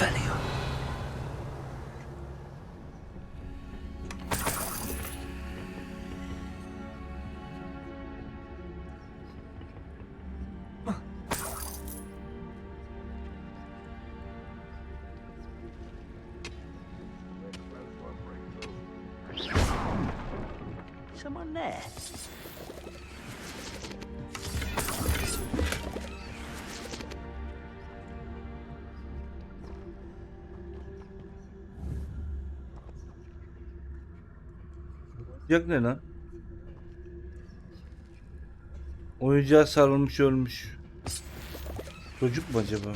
Revelio. Someone there. Yak ne lan? Oyuncağa sarılmış ölmüş. Çocuk mu acaba?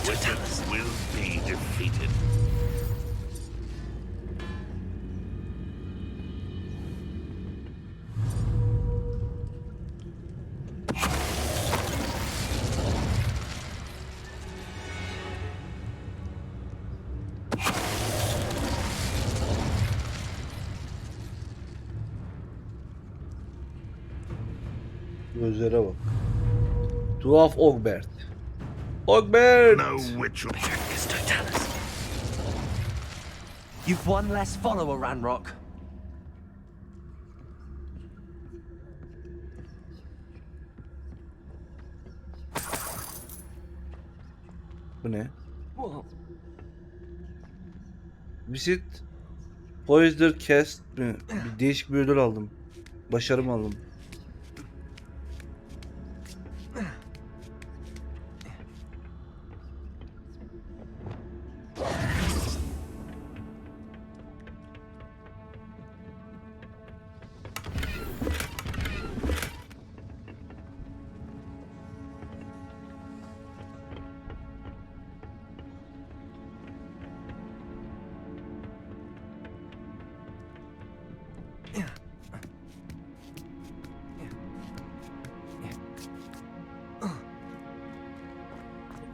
Wizards will be defeated. Gözlere bak. Tuhaf Ogbert. Ogbert! No witch. You've one less follower, Ranrock. Bu ne? Visit Poiser Cast mi? Bir değişik bir ödül aldım. Başarım aldım.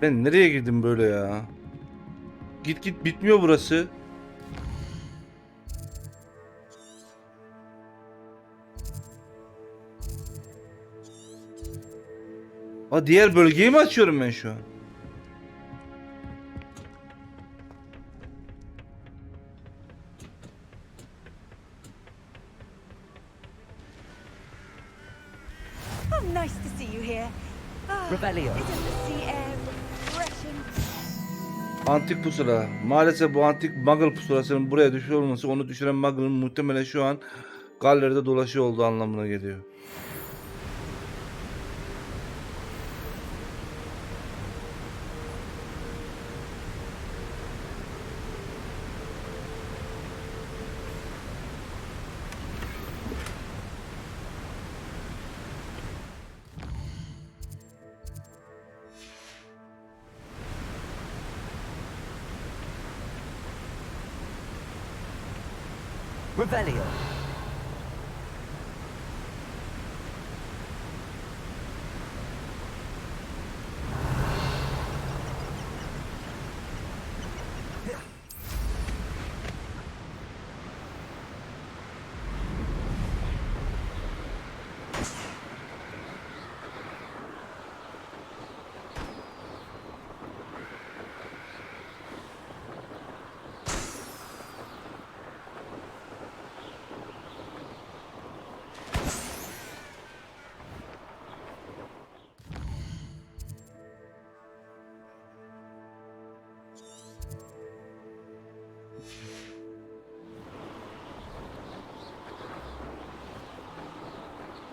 Ben nereye girdim böyle ya? Git git bitmiyor burası. Aa, diğer bölgeyi mi açıyorum ben şu an? Oh, nice to see you here. Ah, Revelio. Isn't the sea air refreshing? Antik pusula. Maalesef bu antik Muggle pusulasının buraya düşüyor olması onu düşüren Muggle'ın muhtemelen şu an Galler'de dolaşıyor olduğu anlamına geliyor. Revelio.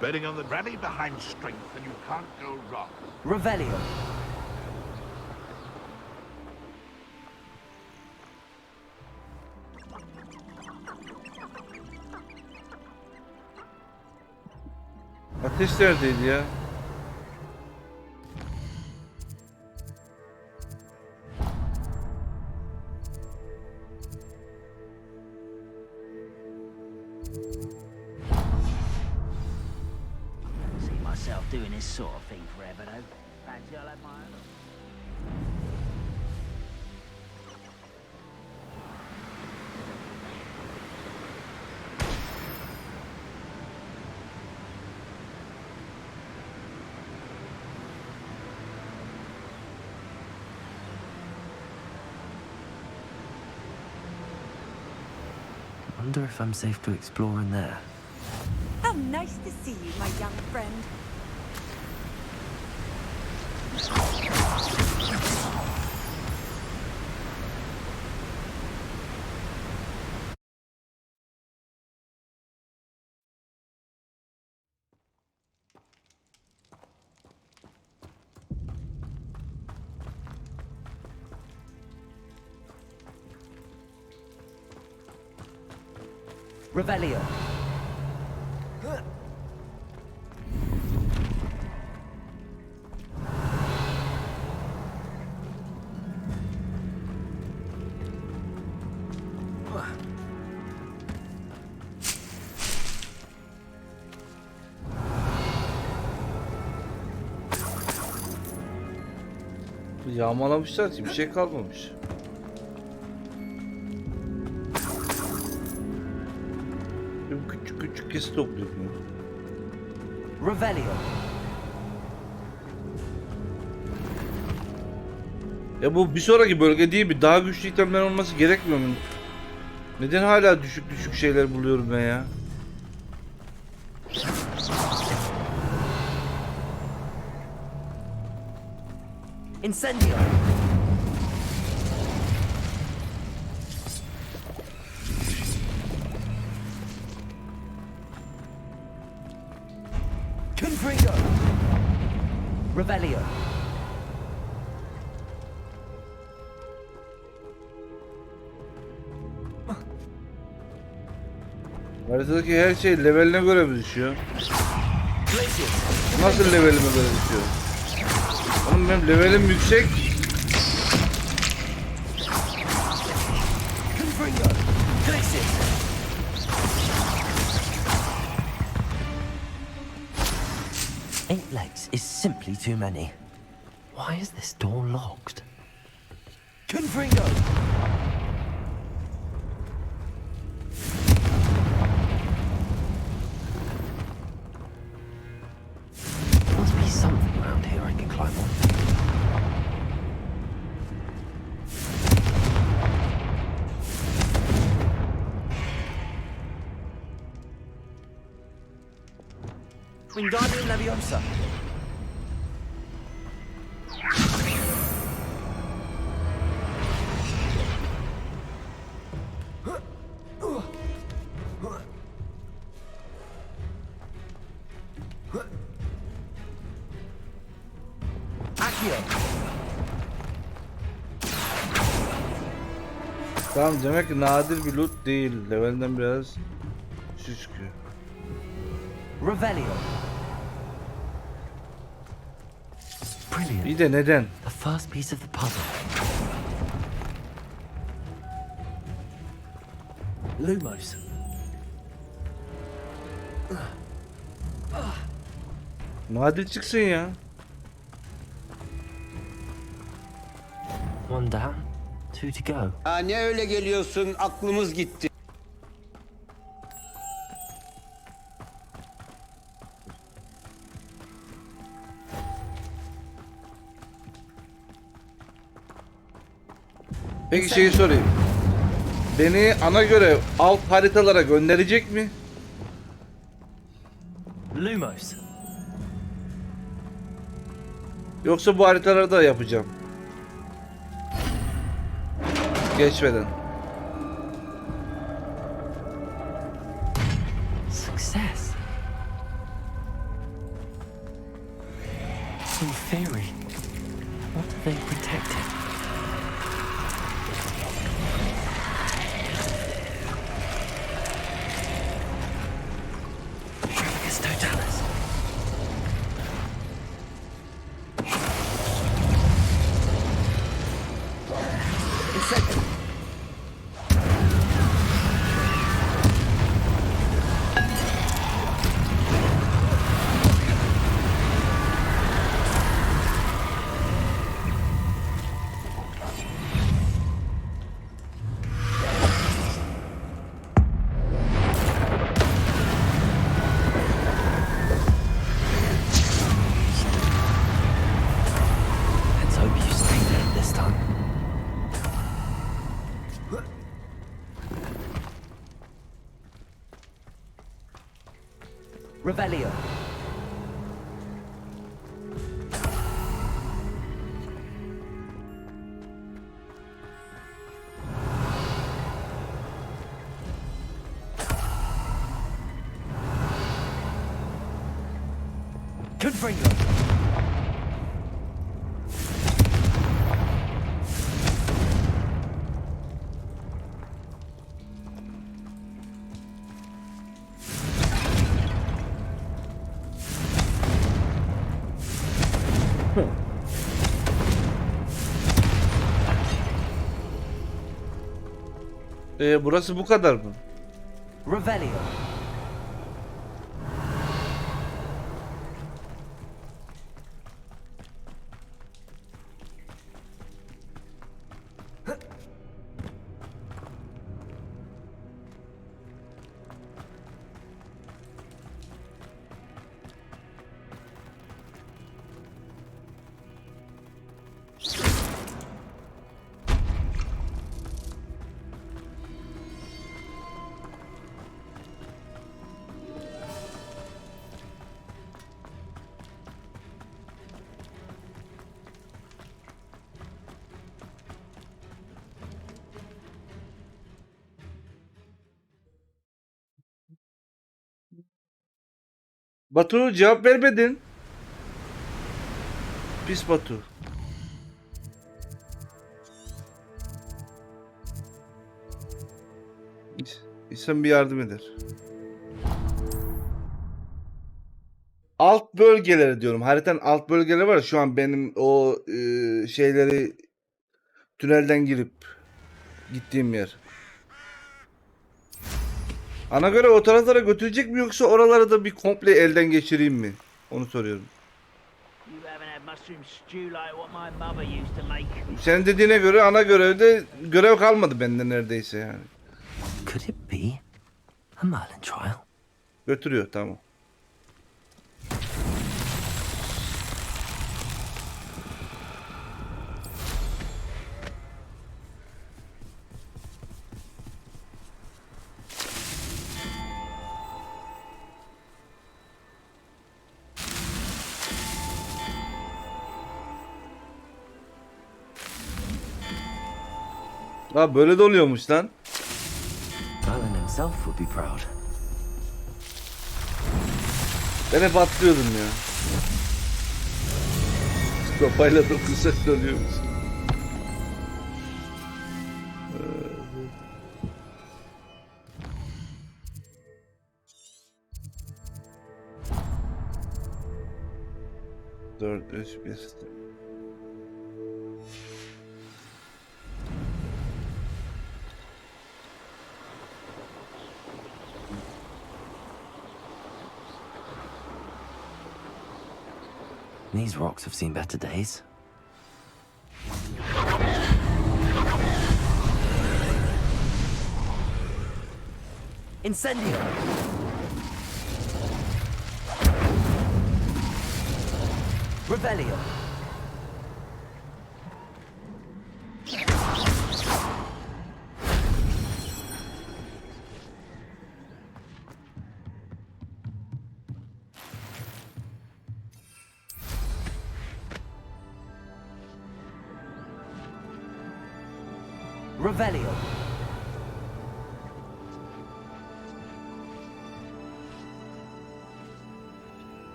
Betting on the rally behind strength, and you can't go wrong. Revelio. Ateş neredeydi ya? See myself doing this sort of thing forever, though. Fancy I'll have my own. Wonder if I'm safe to explore in there. How nice to see you, my young friend. Revelio. Yağmalamışlar ki bir şey kalmamış. Küçük küçük kesi topluyorum. Revelio. Ya bu bir sonraki bölge değil mi? Daha güçlü itemler olması gerekmiyor mu? Neden hala düşük düşük şeyler buluyorum ben ya? Incendio. Confringo. Revelio. Haritadaki her şey leveline göre mi düşüyor? Nasıl levelime göre düşüyor? Oğlum benim levelim yüksek. Confringo. Glacier. 8 legs is simply too many. Why is this door locked? Confringo. Must be something around here I can climb on. Wingardium Leviosa. Accio. Tamam, demek ki nadir bir loot değil. Levelden biraz düşük çıkıyor. Revelio. Brilliant. İyi de neden? The first piece of the puzzle. Lumos. Nadir çıksın ya. One down, two to go. Ha, ne öyle geliyorsun? Aklımız gitti. Peki şeyi sorayım. Beni ana göre alt haritalara gönderecek mi? Lumos. Yoksa bu haritaları da yapacağım. Geçmeden. Success. In theory, what are they protecting? Tragus totalis. Incendio. Revelio. Confringo. Burası bu kadar mı? Revelio. Batu cevap vermedin. Pis Batu. İnsan bir yardım eder. Alt bölgeleri diyorum. Haritanın alt bölgeleri var ya, şu an benim o şeyleri tünelden girip gittiğim yer. Ana göre o taraflara götürecek mi, yoksa oraları da bir komple elden geçireyim mi? Onu soruyorum. You haven't had mushroom stew like what my mother used to make. Senin dediğine göre ana görevde görev kalmadı bende neredeyse yani. Could it be a Merlin trial? Götürüyor, tamam. Ha, böyle de oluyormuş lan. Merlin himself would be proud. Ben hep atlıyordum ya. Kafayla dokunsak da oluyormuş. Dört, üç, bir. These rocks have seen better days. Incendio! Revelio! Revelio!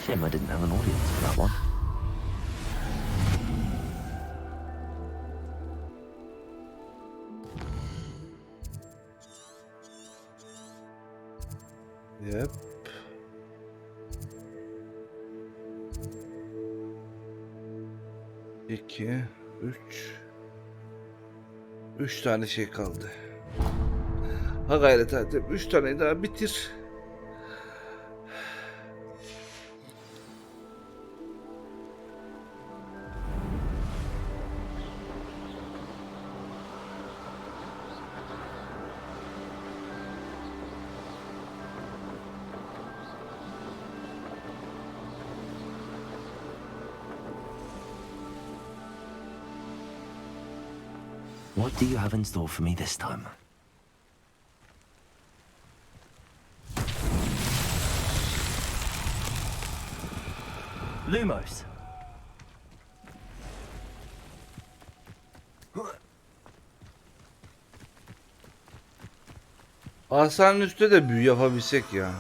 Shame I didn't have an audience for that one. Yep. İki, üç. Üç tane şey kaldı. Ha gayret hadi. Üç tane daha bitir. What do you have in store for me this time? Lumos. Asanın üstte de büyü yapabilsek ya.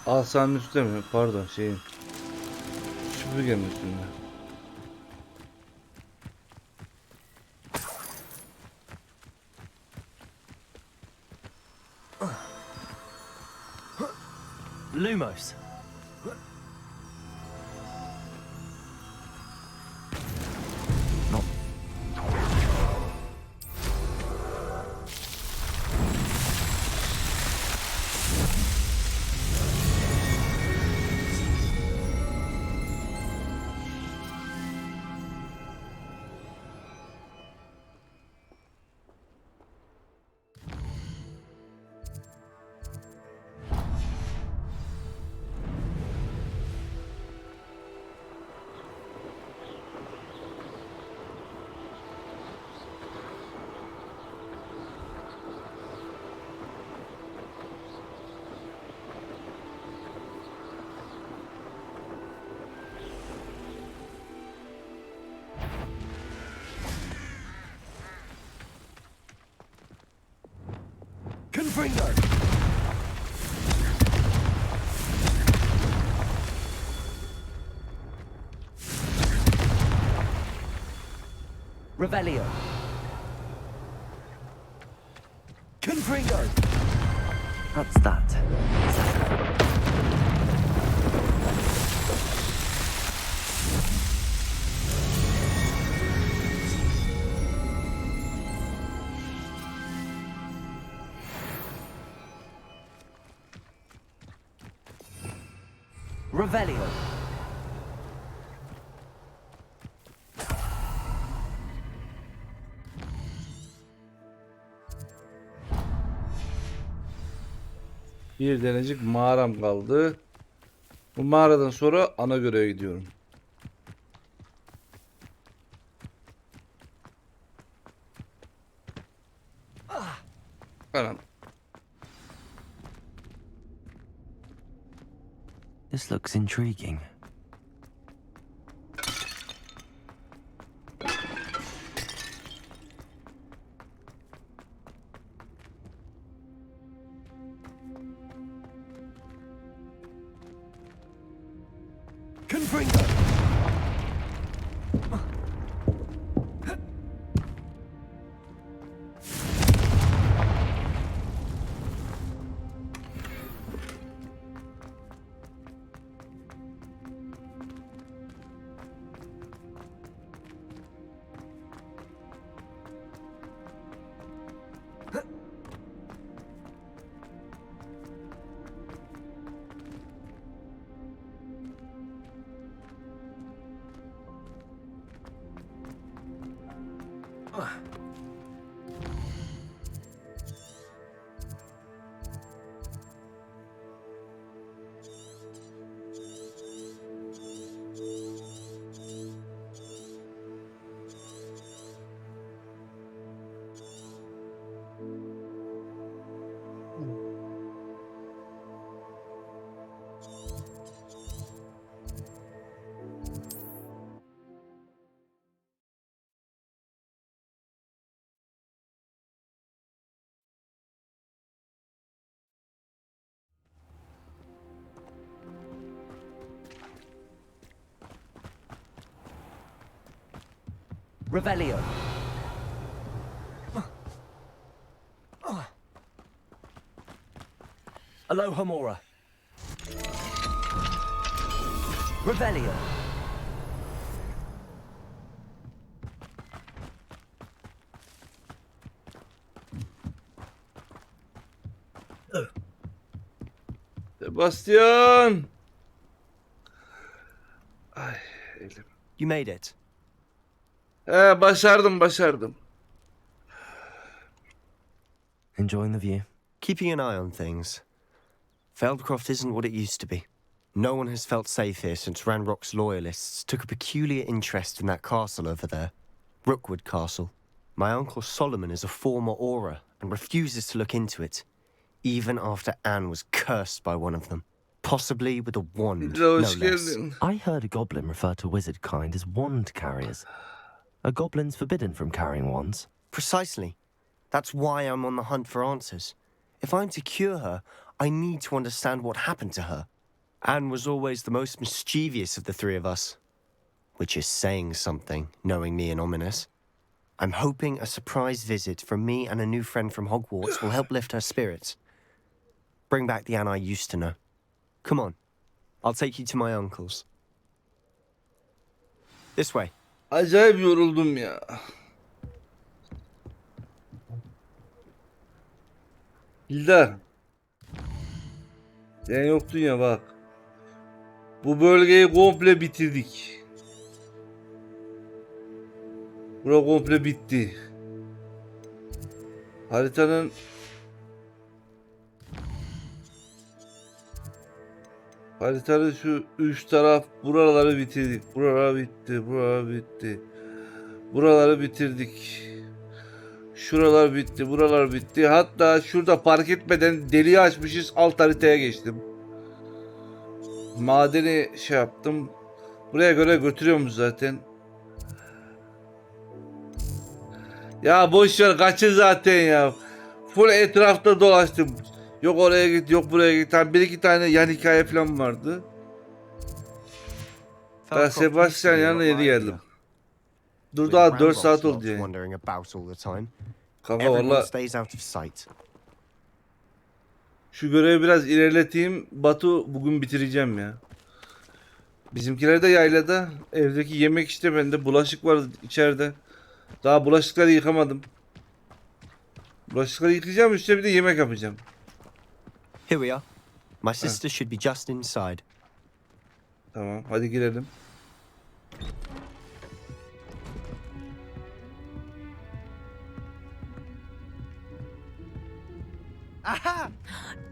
Asanın üstte mi? Pardon şeyin. Süpürgenin üstünde. Lumos. No. Confringo. Revelio. Confringo. That's that. Revelio. Bir denecik mağaram kaldı. Bu mağaradan sonra ana göreve gidiyorum. Anam. This looks intriguing. Confringo. Revelio. Alohomora. Revelio. Sebastian. Ay elim. You made it. Başardım. Enjoying the view? Keeping an eye on things. Feldcroft isn't what it used to be. No one has felt safe here since Ranrock's loyalists took a peculiar interest in that castle over there. Rookwood Castle. My uncle Solomon is a former Auror and refuses to look into it, even after Anne was cursed by one of them. Possibly with a wand, no less. I heard a goblin refer to wizard kind as wand carriers. Are goblins forbidden from carrying wands? Precisely. That's why I'm on the hunt for answers. If I'm to cure her, I need to understand what happened to her. Anne was always the most mischievous of the three of us. Which is saying something, knowing me and Ominous. I'm hoping a surprise visit from me and a new friend from Hogwarts will help lift her spirits. Bring back the Anne I used to know. Come on. I'll take you to my uncle's. This way. Acayip yoruldum ya. Hildar. Sen yoktun ya bak. Bu bölgeyi komple bitirdik. Bura komple bitti. Haritanın şu üç taraf buraları bitirdik. Buralar bitti. Buralar bitti. Buraları bitirdik. Şuralar bitti. Buralar bitti. Hatta şurada park etmeden deliği açmışız. Alt haritaya geçtim. Madeni şey yaptım. Buraya göre götürüyormuş zaten. Ya boş ver kaçın zaten ya. Full etrafta dolaştım. Yok oraya git, yok buraya git. Bir iki tane yan hikaye falan vardı. Ben Sebastian yanına yeni geldim. Dur daha 4 saat oldu yani. Kanka valla şu görevi biraz ilerleteyim. Batu bugün bitireceğim ya. Bizimkiler de yaylada. Evdeki yemek işte bende. Bulaşık var içeride. Daha bulaşıkları yıkamadım. Bulaşıkları yıkayacağım, üstüne bir de yemek yapacağım. Here we are. My sister should be just inside. Tamam, hadi girelim. Aha!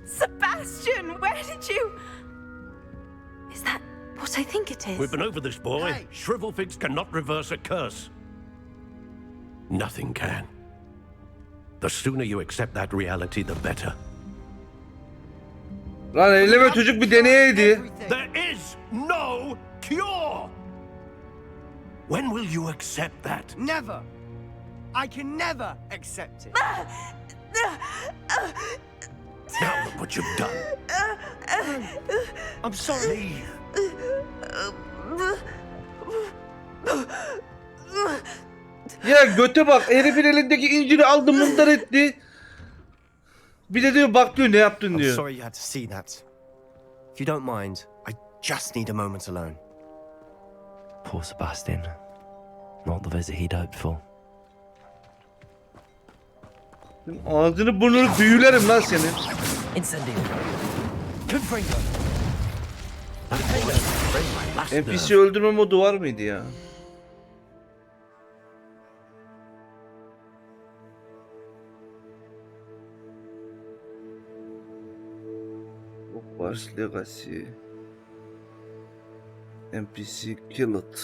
Sebastian, where did you... Is that what I think it is? We've been over this, boy. Hey. Shrivelfigs cannot reverse a curse. Nothing can. The sooner you accept that reality, the better. Lan elleme çocuk bir deneyeydi. There is no cure! When will you accept that? Never. I can never accept it. Now look what you've done. I'm sorry. Ya göte bak, herifin elindeki inciri aldı mundar etti. Bir de diyor bak diyor ne yaptın I'm diyor. sorry you had to see that. If you don't mind, I just need a moment alone. Poor Sebastian. Not the visit he'd hoped for. Ağzını burnunu büyülerim lan senin. Incendio. Confringo. NPC öldürme modu var mıydı ya? Hogwarts Legacy. NPC Killed.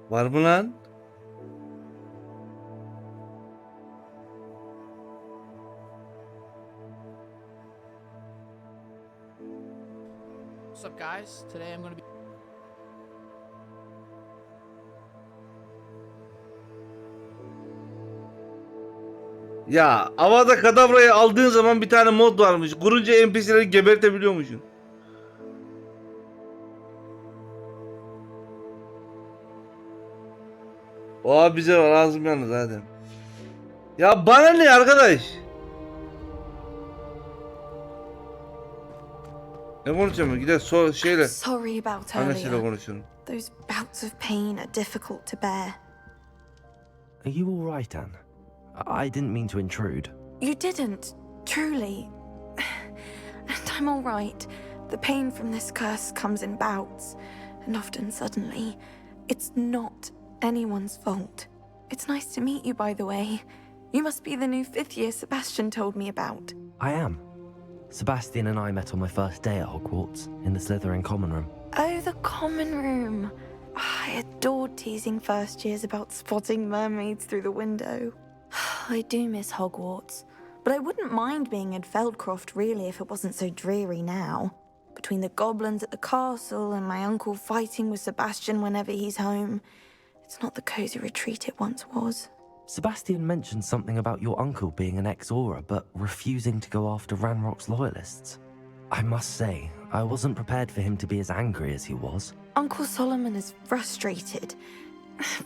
Var mı lan? What's up, guys? Today I'm going to be... Ya Avada Kedavra'yı aldığın zaman bir tane mod varmış. Kurunca NPC'leri gebertebiliyormuşsun. O bize lazım yalnız zaten. Ya bana ne arkadaş? Ne konuşacağım? Gider şeyle. Sorry about Annesiyle earlier. konuşuyorum. Those bouts of pain are difficult to bear. Are you all right, Anne? I didn't mean to intrude. You didn't, truly. And I'm all right. The pain from this curse comes in bouts, and often suddenly, It's not anyone's fault. It's nice to meet you, by the way. You must be the new 5th year Sebastian told me about. I am. Sebastian and I met on my first day at Hogwarts, in the Slytherin common room. Oh, the common room. I adored teasing first years about spotting mermaids through the window. I do miss Hogwarts, but I wouldn't mind being in Feldcroft really if it wasn't so dreary now. Between the goblins at the castle and my uncle fighting with Sebastian whenever he's home, it's not the cozy retreat it once was. Sebastian mentioned something about your uncle being an ex-Auror, but refusing to go after Ranrock's loyalists. I must say, I wasn't prepared for him to be as angry as he was. Uncle Solomon is frustrated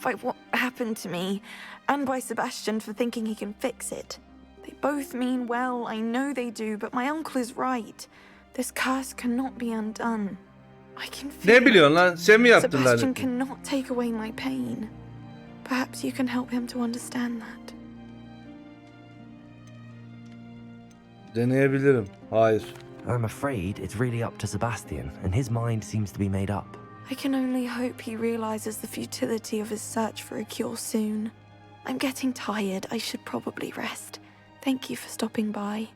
by what happened to me, and by Sebastian for thinking he can fix it. They both mean well, I know they do, but my uncle is right. This curse cannot be undone. I can feel Ne biliyorsun lan? Sen mi yaptın Sebastian laneti? cannot take away my pain. Perhaps you can help him to understand that. Deneyebilirim. Hayır. I'm afraid it's really up to Sebastian, and his mind seems to be made up. I can only hope he realizes the futility of his search for a cure soon. I'm getting tired. I should probably rest. Thank you for stopping by.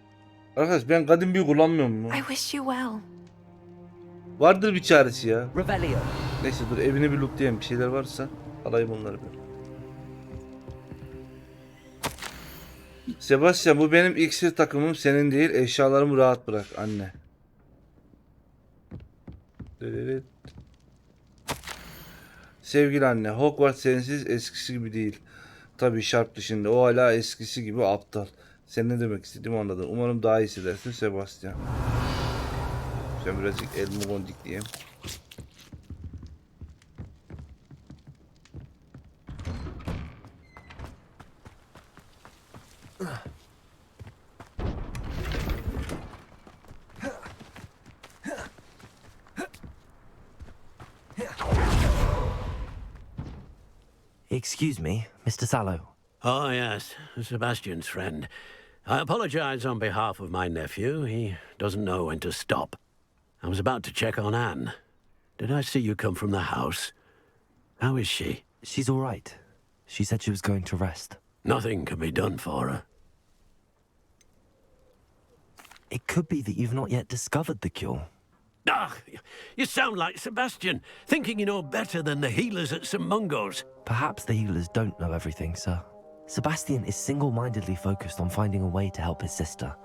Arkadaş ben kadın büyü kullanmıyorum mu? I wish you well. Vardır bir çaresi ya. Revelio. Neyse dur evini bir lootlayayım. Bir şeyler varsa alayım onları bir. Sebastian bu benim iksir takımım senin değil. Eşyalarımı rahat bırak anne. Sevgili anne, Hogwarts sensiz eskisi gibi değil. Tabii şarp dışında. O hala eskisi gibi aptal. Sen ne demek istediğimi anladın. Umarım daha iyi hissedersin Sebastian. Sen birazcık elimi gondikleyeyim. Excuse me, Mr. Sallow. Oh, yes, Sebastian's friend. I apologize on behalf of my nephew. He doesn't know when to stop. I was about to check on Anne. Did I see you come from the house? How is she? She's all right. She said she was going to rest. Nothing can be done for her. It could be that you've not yet discovered the cure. Ah, you sound like Sebastian, thinking you know better than the healers at St. Mungo's. Perhaps the healers don't know everything, sir. Sebastian is single-mindedly focused on finding a way to help his sister.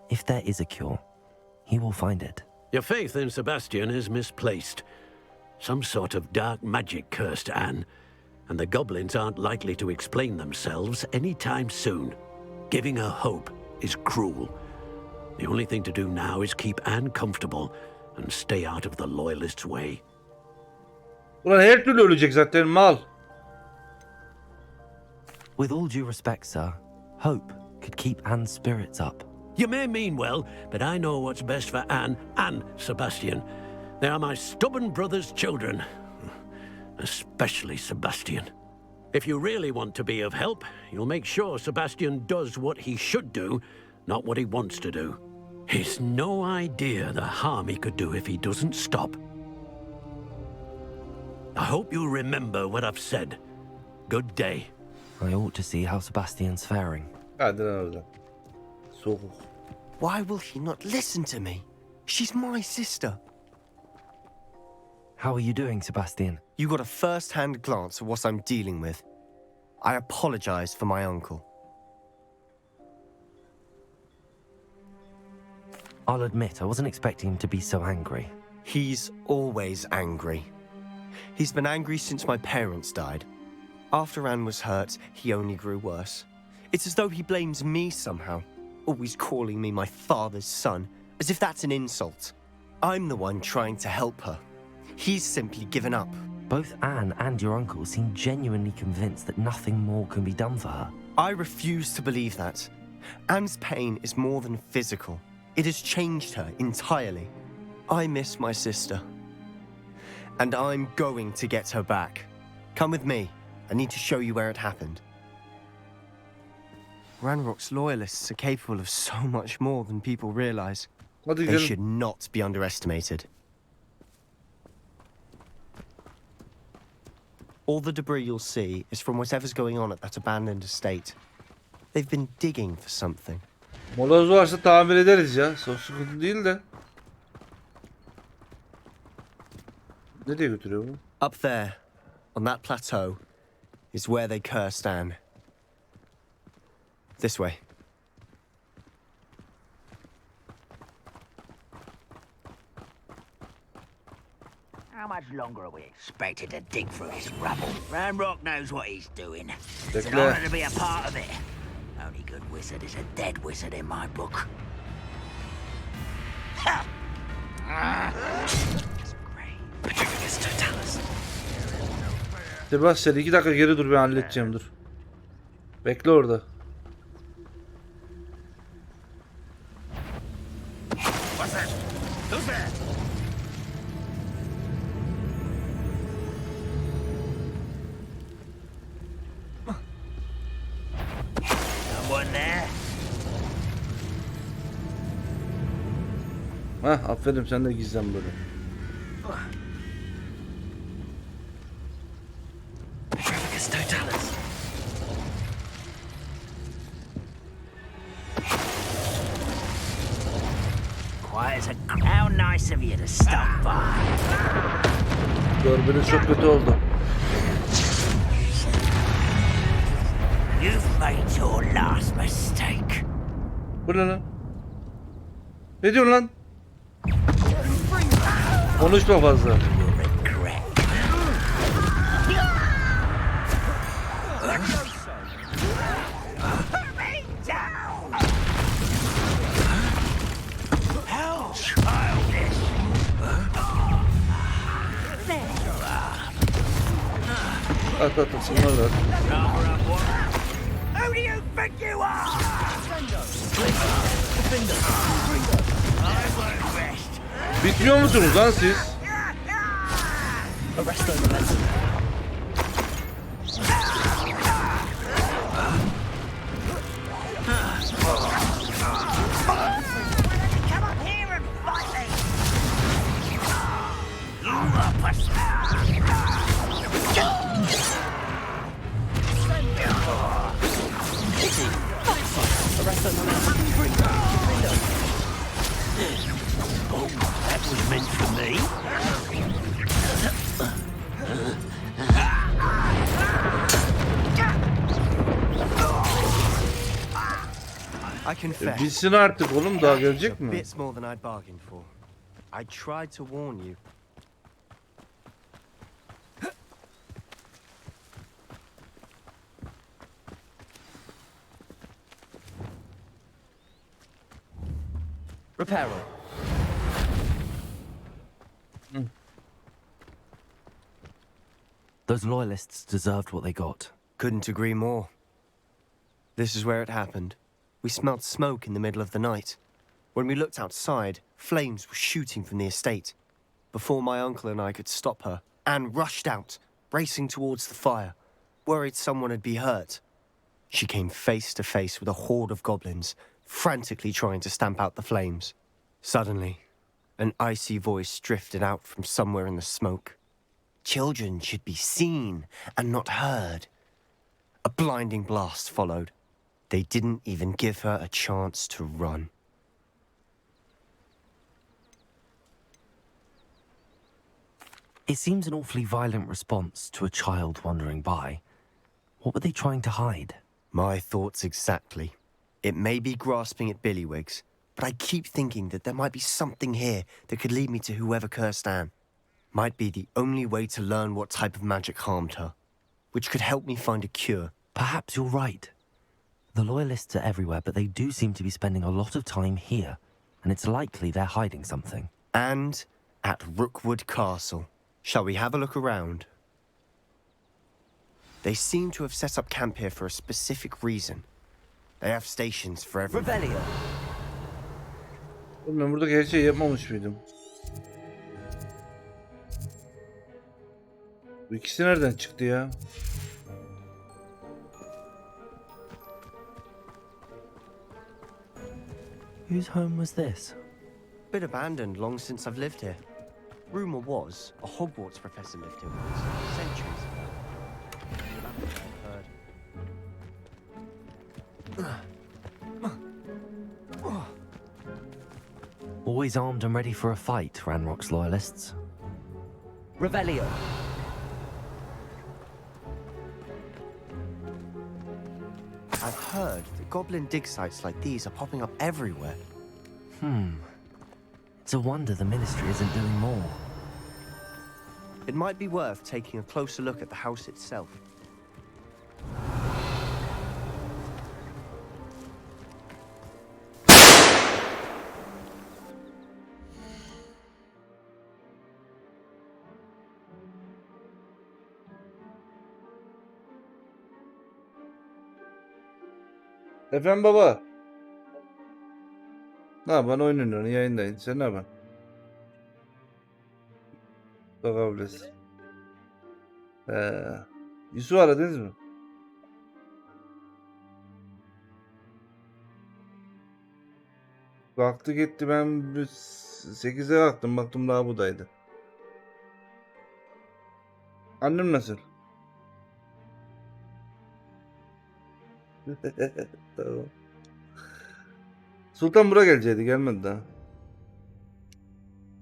If there is a cure, he will find it. Your faith in Sebastian is misplaced. Some sort of dark magic cursed Anne, and the goblins aren't likely to explain themselves anytime soon. Giving her hope is cruel. The only thing to do now is keep Anne comfortable and stay out of the loyalists' way. Ulan her türlü ölecek zaten mal. With all due respect, sir, hope could keep Anne's spirits up. You may mean well, but I know what's best for Anne and Sebastian. They are my stubborn brother's children. Especially Sebastian. If you really want to be of help, you'll make sure Sebastian does what he should do, not what he wants to do. He's no idea the harm he could do if he doesn't stop. I hope you'll remember what I've said. Good day. I ought to see how Sebastian's faring. Hadi lan oradan. Soğuk. Why will he not listen to me? She's my sister. How are you doing, Sebastian? You got a first-hand glance at what I'm dealing with. I apologize for my uncle. I'll admit, I wasn't expecting him to be so angry. He's always angry. He's been angry since my parents died. After Anne was hurt, he only grew worse. It's as though he blames me somehow, always calling me my father's son, as if that's an insult. I'm the one trying to help her. He's simply given up. Both Anne and your uncle seem genuinely convinced that nothing more can be done for her. I refuse to believe that. Anne's pain is more than physical. It has changed her entirely. I miss my sister. And I'm going to get her back. Come with me. I need to show you where it happened. Ranrock's loyalists are capable of so much more than people realize. Hadi They gidelim. should not be underestimated. All the debris you'll see is from whatever's going on at that abandoned estate. They've been digging for something. Moloz varsa tamir ederiz ya. Çok sıkıntı değil de. Nereye götürüyor bu? Up there, on that plateau, is where they cursed Anne. This way. How much longer are we expected to dig through this rubble? Ranrock knows what he's doing. It's an honor to be a part of it. Only good wizard is a dead wizard in my book. Ha! It's great. Tedaş sen 2 dakika geri dur, ben halledeceğim, dur. Bekle orada. What's that? Who's there? Someone there? Hah, aferin, sen de gizlen böyle. Quiet as a... How nice of you to stop by. Görbeniz çok kötü oldu. You've made your last mistake. Bu ne lan? Ne diyorsun lan? Konuşma fazla. You'll regret. Put me down! How childish! There you are. At at at, şunları da at. Who do you think you are? I won't rest. Bitmiyor musunuz lan siz? Come up here and fight me! You are Oh, that was meant for me. I confess. Bitsin artık oğlum, daha gelecek mi? Bits more than I'd bargained for. I tried to warn you. Reparo. Those loyalists deserved what they got. Couldn't agree more. This is where it happened. We smelled smoke in the middle of the night. When we looked outside, flames were shooting from the estate. Before my uncle and I could stop her, Anne rushed out, racing towards the fire, worried someone would be hurt. She came face to face with a horde of goblins, frantically trying to stamp out the flames. Suddenly, an icy voice drifted out from somewhere in the smoke. Children should be seen and not heard. A blinding blast followed. They didn't even give her a chance to run. It seems an awfully violent response to a child wandering by. What were they trying to hide? My thoughts exactly. It may be grasping at billywigs, but I keep thinking that there might be something here that could lead me to whoever cursed Anne. Might be the only way to learn what type of magic harmed her, which could help me find a cure. Perhaps you're right. The loyalists are everywhere, but they do seem to be spending a lot of time here, and it's likely they're hiding something. And at Rookwood Castle. Shall we have a look around? They seem to have set up camp here for a specific reason. They have stations for everyone. Rebellion. Oğlum ben buradaki her şeyi yapmamış mıydım? Bu ikisi nereden çıktı ya? Whose home was this? Been abandoned long since I've lived here. Rumor was a Hogwarts professor lived here once, centuries ago. Always armed and ready for a fight, Ranrock's loyalists. Revelio. I've heard that goblin dig sites like these are popping up everywhere. It's a wonder the Ministry isn't doing more. It might be worth taking a closer look at the house itself. Efendim baba. Ne yapan oynuyorsun? Yayındayın. Sen ne yapan? Bakabiliriz. Yusuf aradınız mı? Kalktı gitti, ben 8'e kalktım, baktım daha budaydı. Annem nasıl? Tamam. Sultan bura gelecekti, gelmedi daha.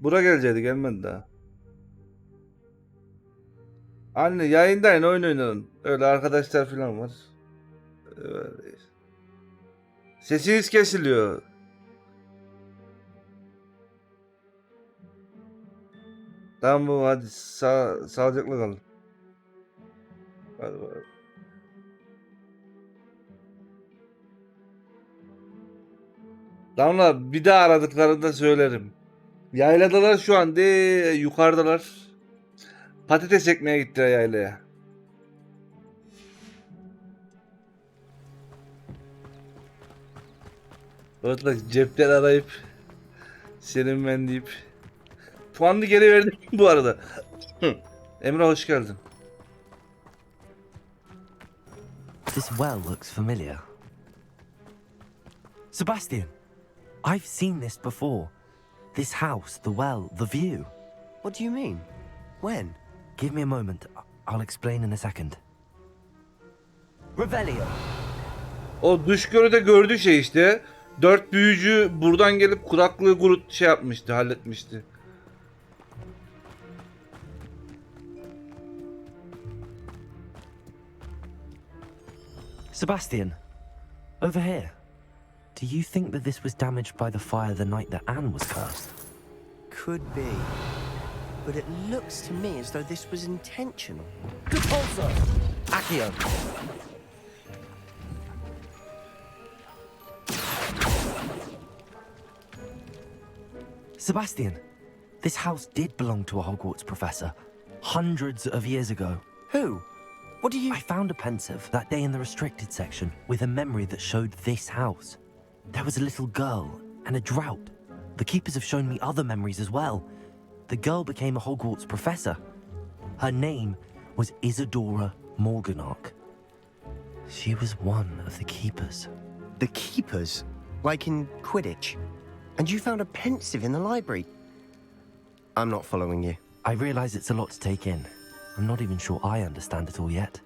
Bura gelecekti, gelmedi daha. Anne yayındayın, oyun oynayın. Öyle arkadaşlar falan var. Öyle. Sesiniz kesiliyor. Tamam baba, hadi sağlıcakla kalın. Hadi bakalım. Damla bir daha aradıklarında söylerim. Yayladalar şu an de yukarıdalar. Patates ekmeye gittiler yaylaya. Orada cepten arayıp senin ben deyip puanını geri verdim bu arada. Emre hoş geldin. This well looks familiar. Sebastian, I've seen this before. This house, the well, the view. What do you mean? When? Give me a moment. I'll explain in a second. Revelio. O dış görüde gördüğü şey işte. 4 büyücü buradan gelip kuraklığı şey yapmıştı, halletmişti. Sebastian, over here. Do you think that this was damaged by the fire the night that Anne was cursed? Could be. But it looks to me as though this was intentional. Repulsor. Accio. Sebastian, this house did belong to a Hogwarts professor hundreds of years ago. Who? What do you... I found a pensive that day in the restricted section with a memory that showed this house. There was a little girl and a drought. The keepers have shown me other memories as well. The girl became a Hogwarts professor. Her name was Isadora Morganach. She was one of the keepers. The keepers? Like in Quidditch? And you found a pensive in the library? I'm not following you. I realize it's a lot to take in. I'm not even sure I understand it all yet.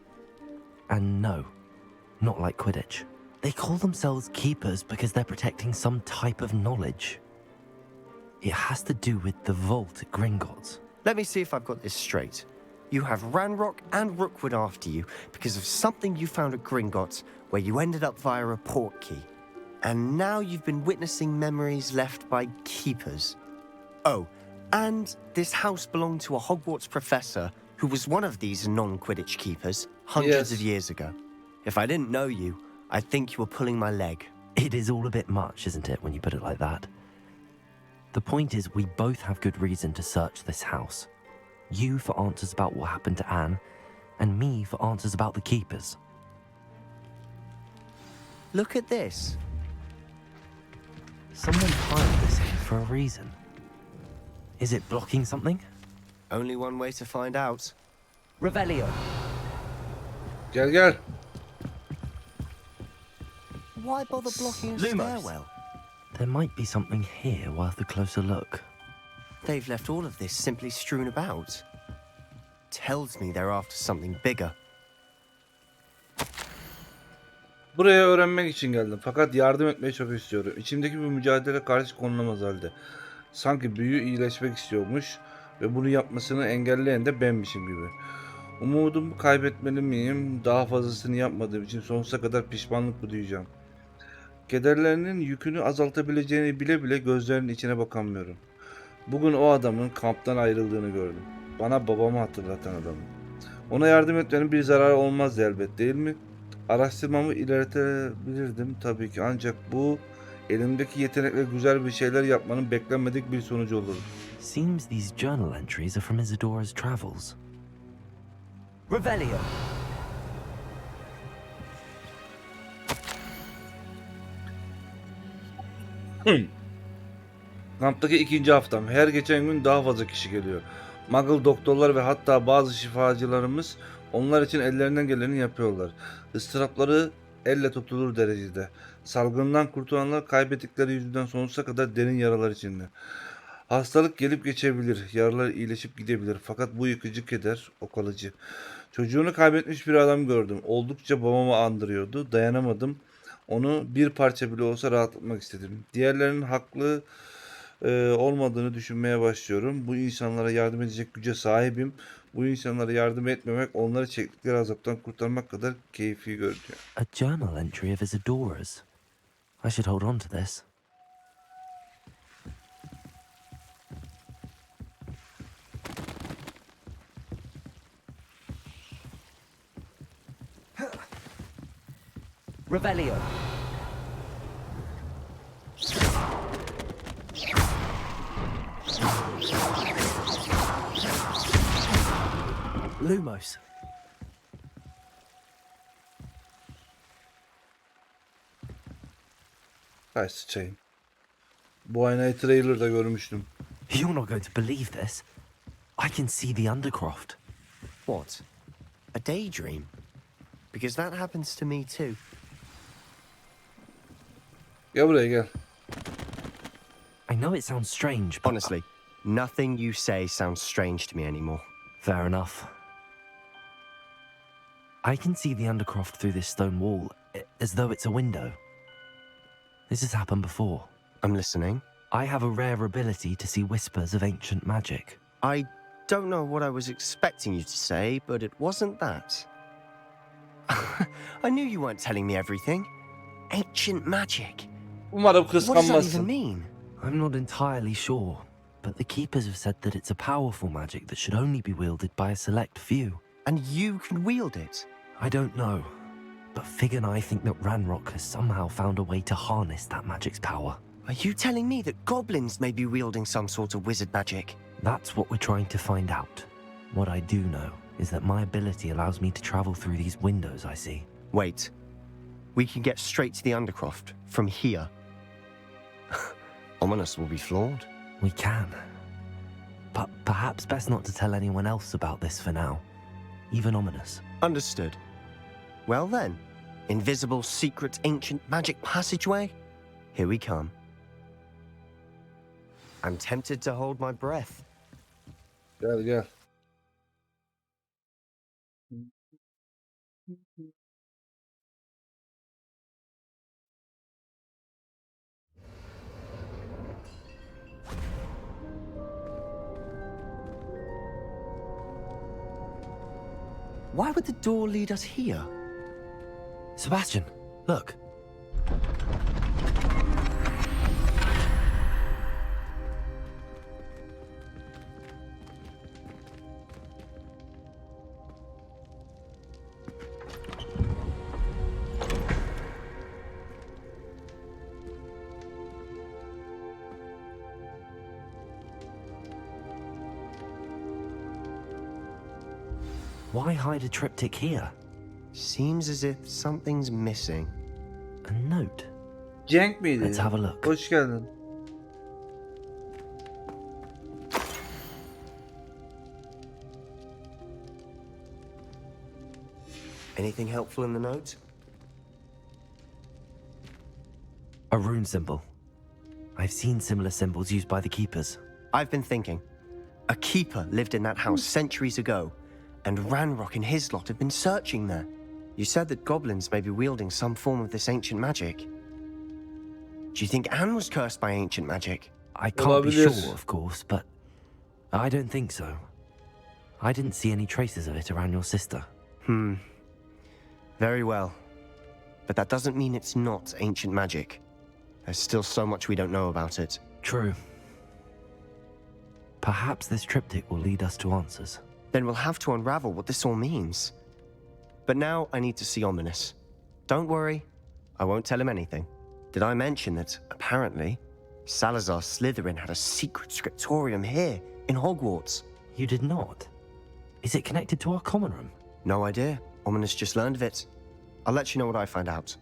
And no, not like Quidditch. They call themselves keepers because they're protecting some type of knowledge. It has to do with the vault at Gringotts. Let me see if I've got this straight. You have Ranrock and Rookwood after you because of something you found at Gringotts where you ended up via a portkey. And now you've been witnessing memories left by keepers. Oh, and this house belonged to a Hogwarts professor who was one of these non-Quidditch keepers hundreds of years ago. If I didn't know you, I'd think you were pulling my leg. It is all a bit much, isn't it, when you put it like that? The point is, we both have good reason to search this house. You for answers about what happened to Anne, and me for answers about the keepers. Look at this. Someone piled this here for a reason. Is it blocking something? Only one way to find out. Revelio. Gel gel. Why bother blocking a stairwell? There might be something here worth a closer look. They've left all of this simply strewn about. Tells me they're after something bigger. Buraya öğrenmek için geldim. Fakat yardım etmeyi çok istiyorum. İçimdeki bir mücadele karşı konulamaz halde. Sanki büyü iyileşmek istiyormuş ve bunu yapmasını engelleyen de benmişim gibi. Umudumu kaybetmeli miyim? Daha fazlasını yapmadığım için sonsuza kadar pişmanlık mı duyacağım? Kederlerinin yükünü azaltabileceğini bile bile gözlerinin içine bakamıyorum. Bugün o adamın kamptan ayrıldığını gördüm. Bana babamı hatırlatan adamı. Ona yardım etmenin bir zararı olmaz elbet, değil mi? Araştırmamı ilerletebilirdim tabii ki, ancak bu elimdeki yetenekle güzel bir şeyler yapmanın beklenmedik bir sonucu olur. Seems these journal entries are from Isadora's travels. Revelio. Kamptaki ikinci haftam. Her geçen gün daha fazla kişi geliyor. Muggle doktorlar ve hatta bazı şifacılarımız onlar için ellerinden geleni yapıyorlar. Istırapları elle tutulur derecede. Salgından kurtulanlar kaybettikleri yüzünden sonsuza kadar derin yaralar içinde. Hastalık gelip geçebilir, yaralar iyileşip gidebilir. Fakat bu yıkıcı keder o kalıcı. Çocuğunu kaybetmiş bir adam gördüm. Oldukça babamı andırıyordu. Dayanamadım. Onu bir parça bile olsa rahatlatmak istedim. Diğerlerinin haklı olmadığını düşünmeye başlıyorum. Bu insanlara yardım edecek güce sahibim. Bu insanlara yardım etmemek onları çektikleri azaptan kurtarmak kadar keyfi görünüyor. A journal entry of Isadora's. I should hold on to this. Revelio. Lumos. Hay sıçayım. Bu aynayı trailer'da görmüştüm. You're not going to believe this. I can see the Undercroft. What? A daydream? Because that happens to me too. Gel buraya gel. I know it sounds strange, but Honestly, nothing you say sounds strange to me anymore. fair enough. I can see the Undercroft through this stone wall, as though it's a window. This has happened before. I'm listening. I have a rare ability to see whispers of ancient magic. I don't know what I was expecting you to say, but it wasn't that. I knew you weren't telling me everything. Ancient magic. Umarım What does that even kıskanmazsın. mean? I'm not entirely sure, but the Keepers have said that it's a powerful magic that should only be wielded by a select few. And you can wield it. I don't know, but Fig and I think that Ranrock has somehow found a way to harness that magic's power. Are you telling me that goblins may be wielding some sort of wizard magic? That's what we're trying to find out. What I do know is that my ability allows me to travel through these windows I see. Wait. We can get straight to the Undercroft from here. Ominous will be flawed. We can. But perhaps best not to tell anyone else about this for now. Even Ominous. Understood. Well then, invisible, secret, ancient magic passageway? Here we come. I'm tempted to hold my breath. Gel gel. Why would the door lead us here? Sebastian, look. Why hide a triptych here? Seems as if something's missing. A note. Cenk miydi? Let's have a look. Hoş geldin. Anything helpful in the note? A rune symbol. I've seen similar symbols used by the Keepers. I've been thinking. A keeper lived in that house centuries ago, and Ranrock and his lot have been searching there. You said that goblins may be wielding some form of this ancient magic. Do you think Anne was cursed by ancient magic? I can't be Olabilir. sure, of course, but I don't think so. I didn't see any traces of it around your sister. Very well. But that doesn't mean it's not ancient magic. There's still so much we don't know about it. True. Perhaps this triptych will lead us to answers. Then we'll have to unravel what this all means. But now I need to see Ominous. Don't worry, I won't tell him anything. Did I mention that, apparently, Salazar Slytherin had a secret scriptorium here, in Hogwarts? You did not? Is it connected to our common room? No idea. Ominous just learned of it. I'll let you know what I find out.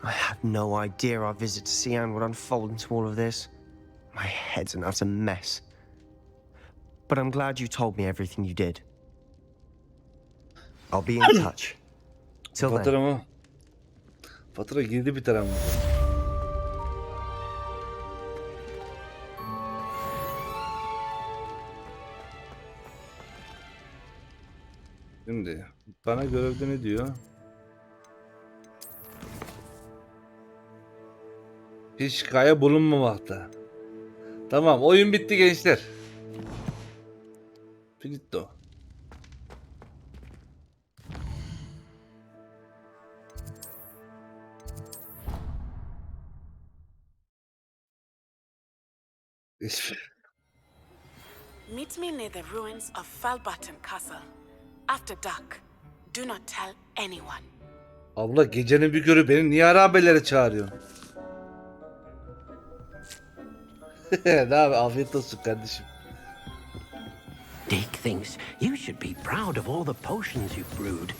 I had no idea our visit to see Anne would unfold into all of this. My head's an utter mess. But I'm glad you told me everything you did. I'll be in touch. Till then. Fatura mı? Fatura girdi bir tarafı. Şimdi bana görevde ne diyor? Hiç gaye bulunmamakta. Tamam, oyun bitti gençler. Finito. Meet me near the ruins of Falbaton Castle. After dark. Do not tell anyone. Abla gecenin bir körü beni niye harabelere çağırıyorsun? Ne abi, afiyet olsun kardeşim. Dick thinks you should be proud of all the potions you've brewed.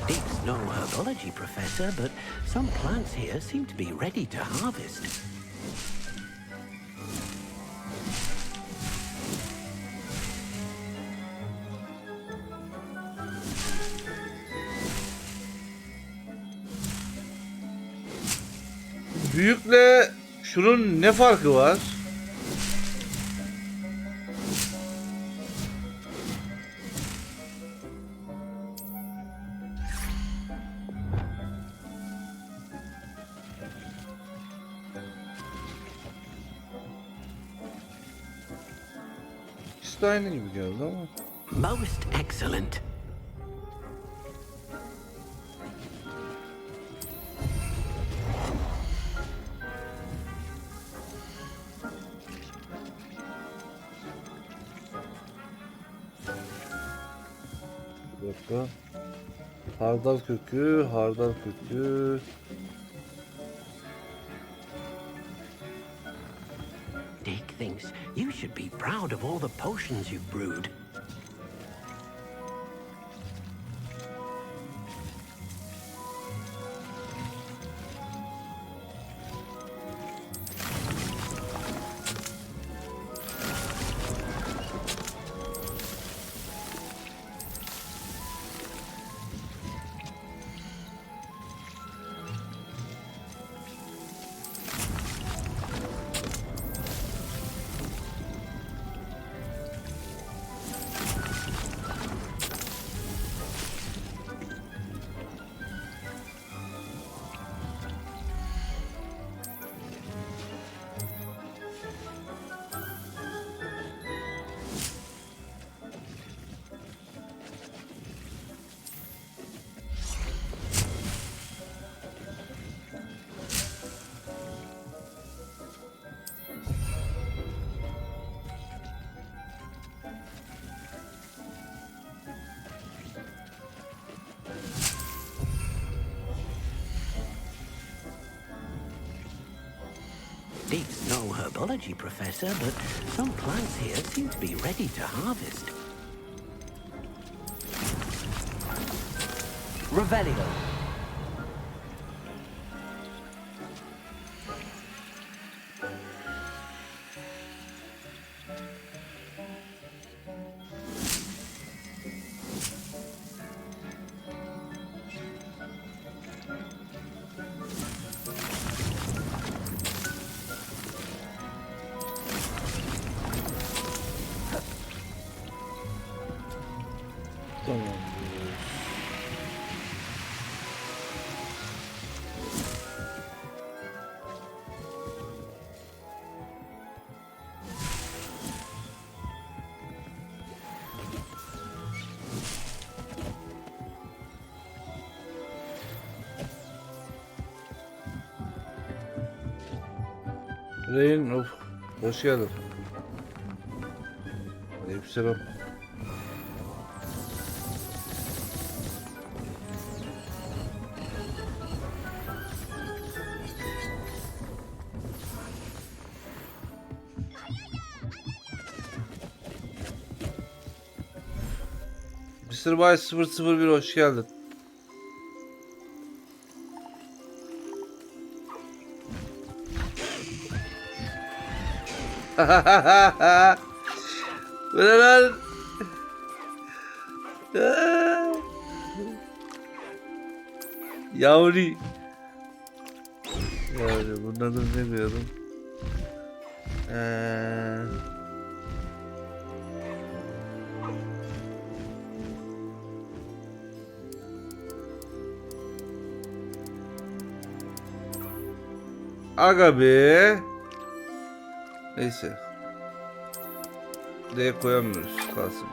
Dick's no herbology professor, but some plants here seem to be ready to harvest. Büyükle şunun ne farkı var? İkisi de aynı gibi geldi ama. Most excellent. Bir dakika. Hardal kökü, hardal kökü. Dick thinks you should be proud of all the potions you've brewed. herbology professor, but some plants here seem to be ready to harvest. Revelio. Tamam. Reyn, of, hoş geldin. Aleykümselam. Mr. Bay 001 hoş geldin. Bu ne lan? Yavri. Yavri, bunun adını ne diyordum? Aga be. Neyse. D koyamıyoruz. Kalsın.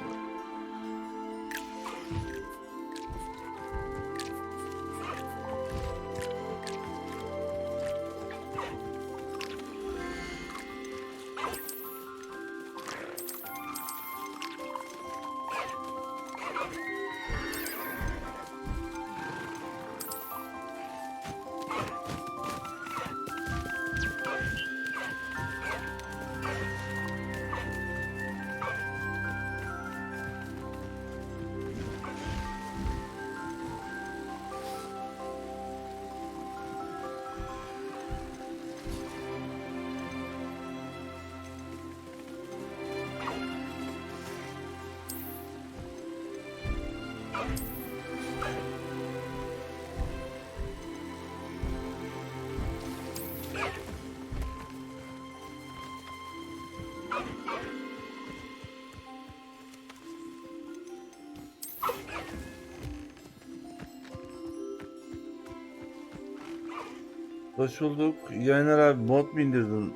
Hoş bulduk. Yayınlar abi, mod mu indirdin?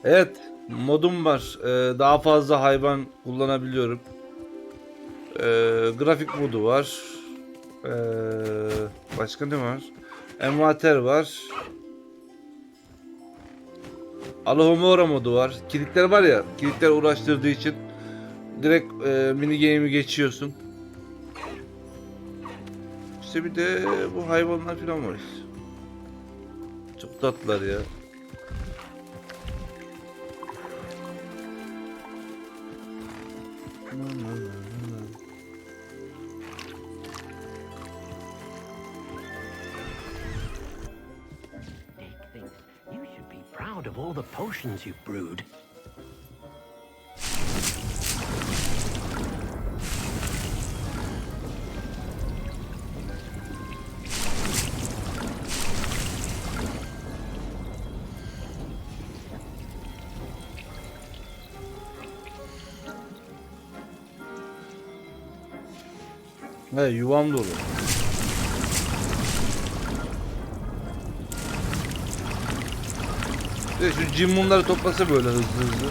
Evet, modum var. Daha fazla hayvan kullanabiliyorum. Grafik modu var. Başka ne var? Envanter var. Alohomora modu var. Kilitler var ya, kilitler uğraştırdığı için direkt mini game'i geçiyorsun. İşte bir de bu hayvanlar falan var işte. Çok tatlılar ya. You should be proud of all the potions you've brewed. He, yuvam dolu. Şu cimmunları toplasa böyle hızlı hızlı.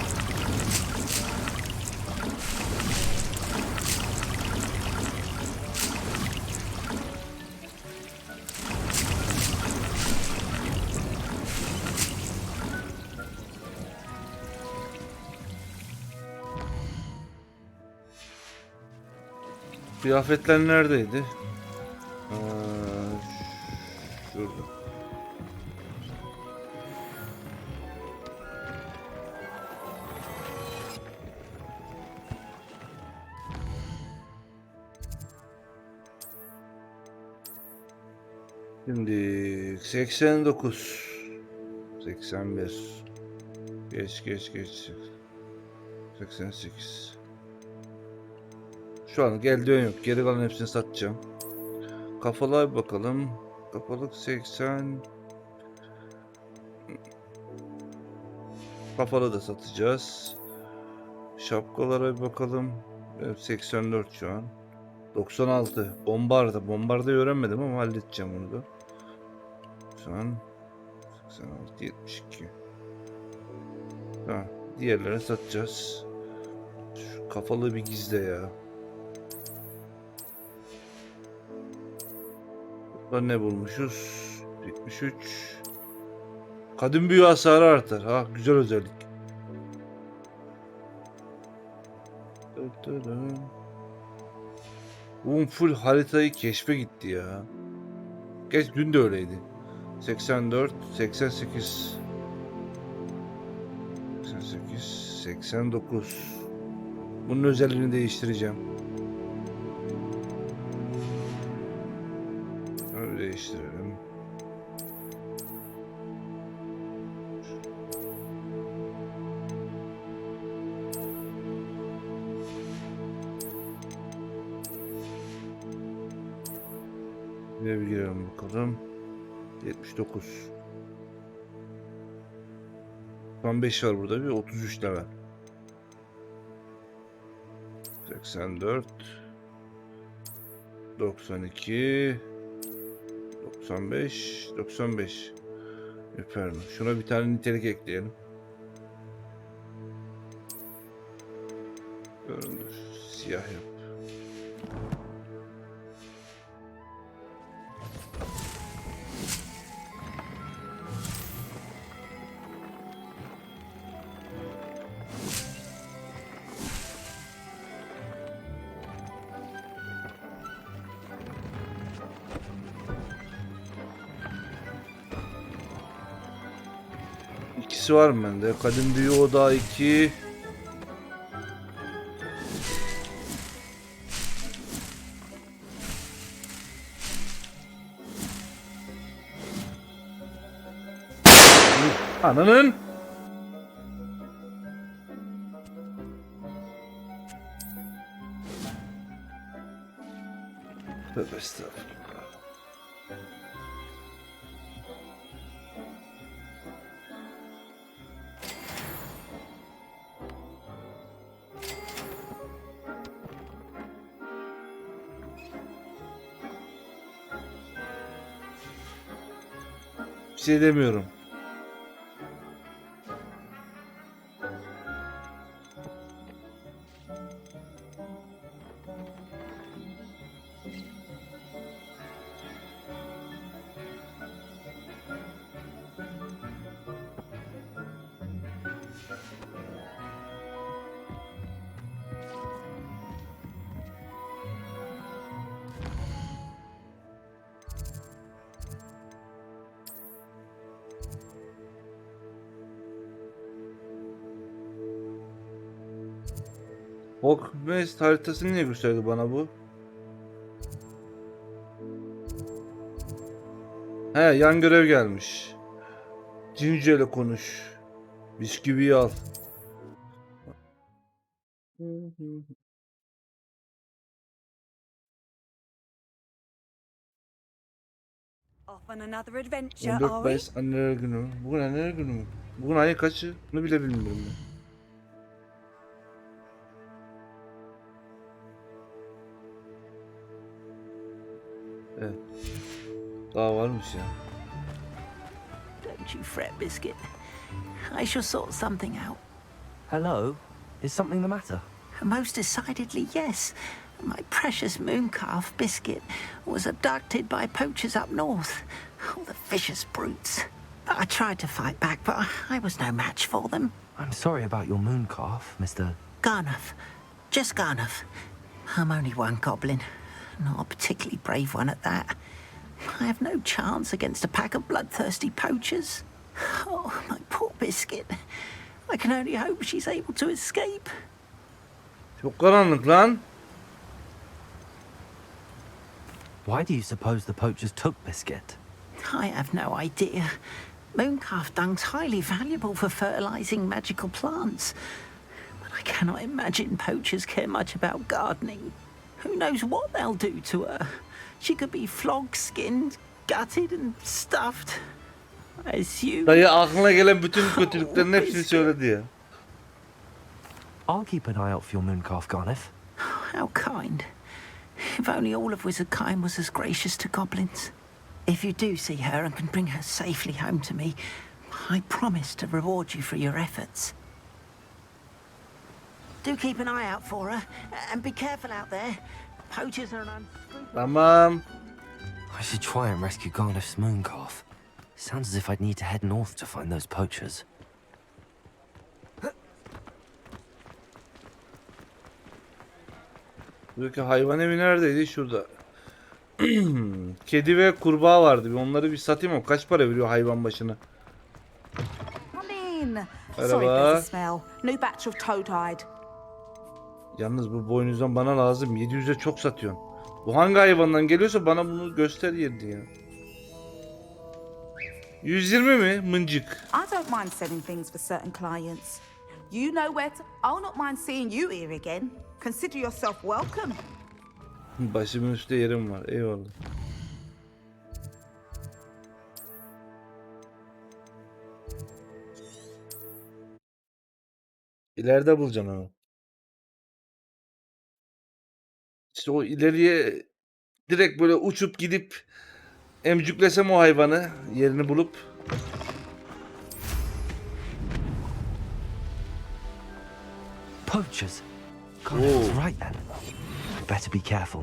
Kıyafetler neredeydi? Şurada. Şimdi 89, 81, geç, 88. Şu an gel dön yok. Geri kalan hepsini satacağım. Kafalığa bir bakalım. Kafalık 80. Kafalı da satacağız. Şapkalara bir bakalım. Evet, 84 şu an. 96. Bombarda. Bombardayı öğrenmedim ama halledeceğim onu da. Şu an 86, 72. Tamam. Diğerlerini satacağız. Şu kafalı bir gizle ya. Burada ne bulmuşuz? 73. Kadın büyü hasarı artar. Ha, güzel özellik. Bu full haritayı keşfe gitti ya. Geç dün de öyleydi. 84, 88. 88, 89. Bunun özelliğini değiştireceğim. Öyle değiştirelim. Bir girelim bakalım. 79. 95 var burada, bir 33 level. 84, 92, 95, 95. Efendim, şuna bir tane nitelik ekleyelim. Göründür. Siyah yap. İkisi var mı bende? Kadın büyü oda 2. Ananın. Tövbe estağfurullah. Bir şey demiyorum. Hogwarts haritasını niye gösterdi bana bu? He, yan görev gelmiş. Cince ile konuş. Bisküviyi al. Off on another adventure, 14 are we? Mayıs anneler günü. Bugün anneler günü mü? Bugün ayın kaçı? Bunu bile bilmiyorum ben. Evet. Daha varmış ya. Don't you fret, Biscuit. I shall sort something out. Hello? Is something the matter? Most decidedly, yes. My precious moon calf, Biscuit, was abducted by poachers up north. Oh, the vicious brutes. I tried to fight back, but I was no match for them. I'm sorry about your moon calf, Mr. Garnuff. Just Garnuff. I'm only one goblin. Not a particularly brave one at that. I have no chance against a pack of bloodthirsty poachers. Oh, my poor Biscuit. I can only hope she's able to escape. Çok karanlık lan. Why do you suppose the poachers took Biscuit? I have no idea. Mooncalf dung's highly valuable for fertilizing magical plants. But I cannot imagine poachers care much about gardening. Who knows what they'll do to her? She could be flogged, skinned, gutted and stuffed. I assume... Dayı aklına gelen bütün kötülüklerin hepsini söyledi ya. I'll keep an eye out for your mooncalf, Garneth. How kind. If only all of Wizardkind was as gracious to goblins. If you do see her and can bring her safely home to me, I promise to reward you for your efforts. Do keep an eye out for her, and be careful out there. Poachers are an unscrupulous... Tamam. I should try and rescue Garneth's mooncalf. Sounds as if I'd need to head north to find those poachers. Buradaki hayvan evi neredeydi? Şurada. Kedi ve kurbağa vardı. Onları bir satayım mı? Kaç para veriyor hayvan başına? Come in. Merhaba. Sorry if there's a smell. New batch of toad hide. Yalnız bu boynuzdan bana lazım. 700'e çok satıyorsun. Bu hangi hayvandan geliyorsa bana bunu göster yerdi ya. 120 mi? Mıncık. I don't mind selling things for certain clients. You know where to... I'll not mind seeing you here again. Consider yourself welcome. Başımın üstte yerim var. Eyvallah. İleride bulacaksın onu. İşte o ileriye direkt böyle uçup gidip emcüklesem o hayvanı, yerini bulup. Poachers? Garneth's right then. Better be careful.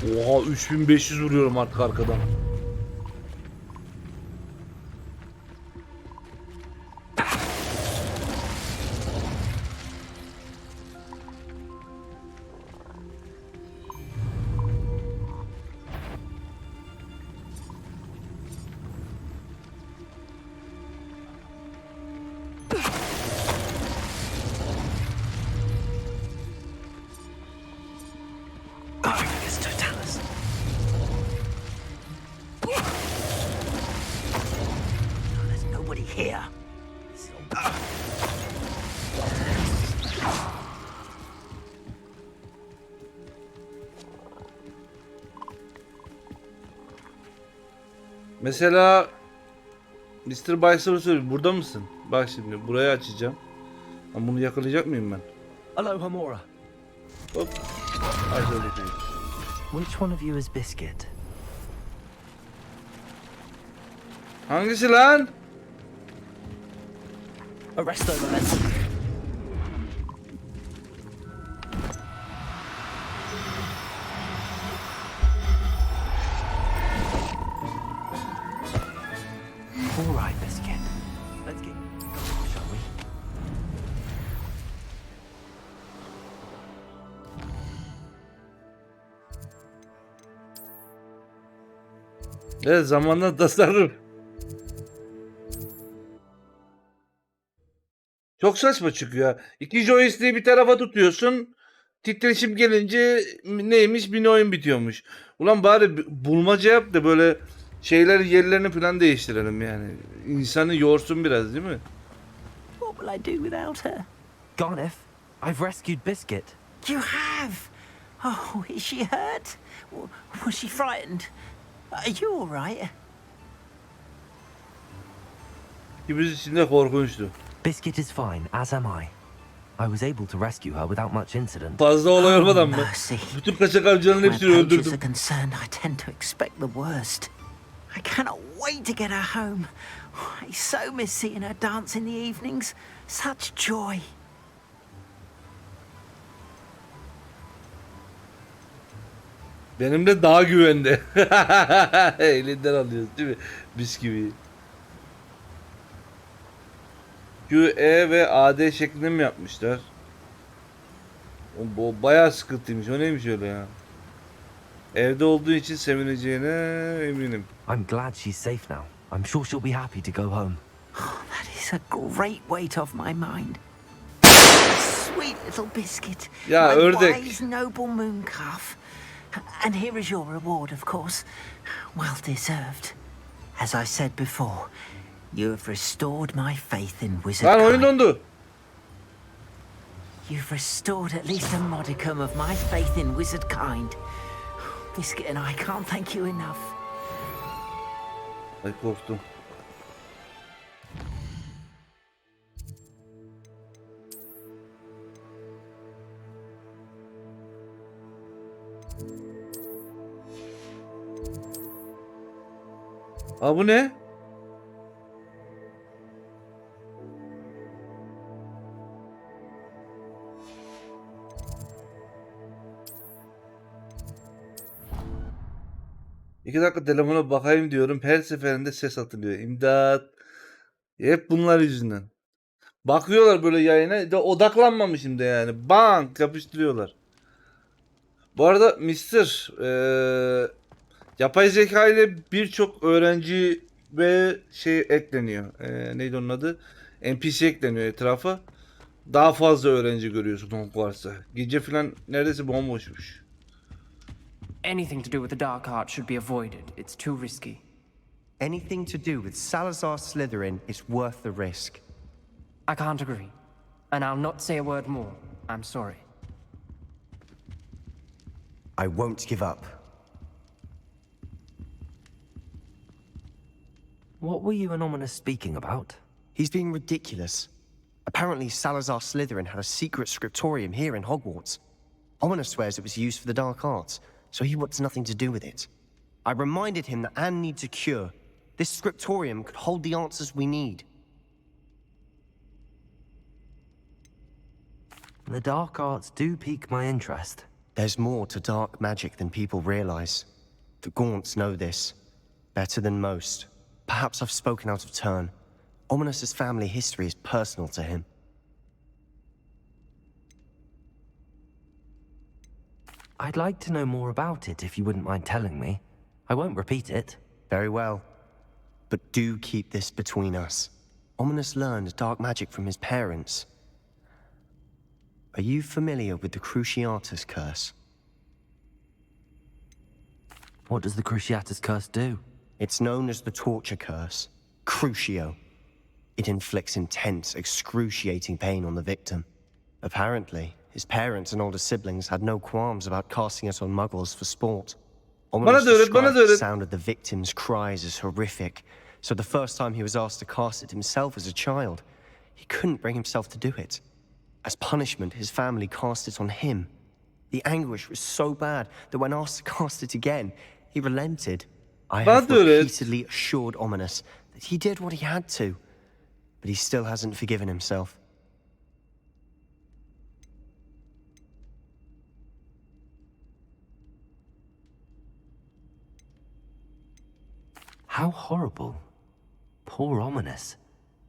Oha 3500 vuruyorum artık arkadan. Mesela Mr. Bice'ı söylüyor. Burada mısın? Bak şimdi burayı açacağım. Ama bunu yakalayacak mıyım ben? Hello, Hamora. Hop. Açalım. Which one of you is Biscuit? Hangisi lan? Arresto momentum. All right, Biscuit. Let's get going, shall we? Evet, zamanla tasarruf. Çok saçma çıkıyor. İki joystick'i bir tarafa tutuyorsun. Titreşim gelince neymiş bir oyun bitiyormuş. Ulan bari bulmaca yap da böyle şeyler yerlerini falan değiştirelim yani. İnsanı yorsun biraz değil mi? What will I do without her? Garneth, I've rescued Biscuit. You have? Oh, is she hurt? Was she frightened? Are you all right? İkimiz için de korkunçtu. Biscuit is fine, as am I. I was able to rescue her without much incident. Fazla olay olmadan mı? Mercy. Bütün kaçak avcıların hepsini Where poachers öldürdüm. are concerned, I tend to expect the worst. I cannot wait to get her home. I so miss seeing her dance in the evenings. Such joy. Benim de daha güvende. Elinden alıyoruz değil mi? Bisküviyi. Q, E ve AD şeklinde mi yapmışlar? O bayağı sıkıntıymış. O neymiş öyle ya? Evde olduğu için sevineceğine eminim. I'm glad she's safe now. I'm sure she'll be happy to go home. Oh, that is a great weight off my mind. Sweet little biscuit. Ya my ördek. wise, noble moon calf. And here is your reward, of course. Well deserved. As I said before, you have restored my faith in wizard Lan oyun kind. dondu. You've restored at least a modicum of my faith in wizard kind. Biscuit and I can't thank you enough. Ay korktum. Aa bu ne? İki dakika telefona bakayım diyorum. Her seferinde ses atılıyor. İmdat. Hep bunlar yüzünden. Bakıyorlar böyle yayına. De odaklanmamışım da yani. Bang yapıştırıyorlar. Bu arada Mr. Yapay zeka ile birçok öğrenci ve şey ekleniyor. Neydi onun adı? NPC ekleniyor etrafa. Daha fazla öğrenci görüyorsun Hogwarts'ta. Gece falan neredeyse bomboşmuş. Anything to do with the dark art should be avoided. It's too risky. Anything to do with Salazar Slytherin is worth the risk. I can't agree. And I'll not say a word more. I'm sorry. I won't give up. What were you and Ominous speaking about? He's being ridiculous. Apparently Salazar Slytherin had a secret scriptorium here in Hogwarts. Ominous swears it was used for the dark arts, so he wants nothing to do with it. I reminded him that Anne needs a cure. This scriptorium could hold the answers we need. The dark arts do pique my interest. There's more to dark magic than people realize. The Gaunts know this better than most. Perhaps I've spoken out of turn. Ominous's family history is personal to him. I'd like to know more about it if you wouldn't mind telling me. I won't repeat it. Very well. But do keep this between us. Ominous learned dark magic from his parents. Are you familiar with the Cruciatus Curse? What does the Cruciatus Curse do? It's known as the Torture Curse. Crucio. It inflicts intense, excruciating pain on the victim. Apparently, his parents and older siblings had no qualms about casting it on muggles for sport. Ominous described the sound of the victim's cries as horrific, so the first time he was asked to cast it himself as a child, he couldn't bring himself to do it. As punishment, his family cast it on him. The anguish was so bad that when asked to cast it again, he relented. I have repeatedly assured Ominous that he did what he had to, but he still hasn't forgiven himself. How horrible. Poor Ominous.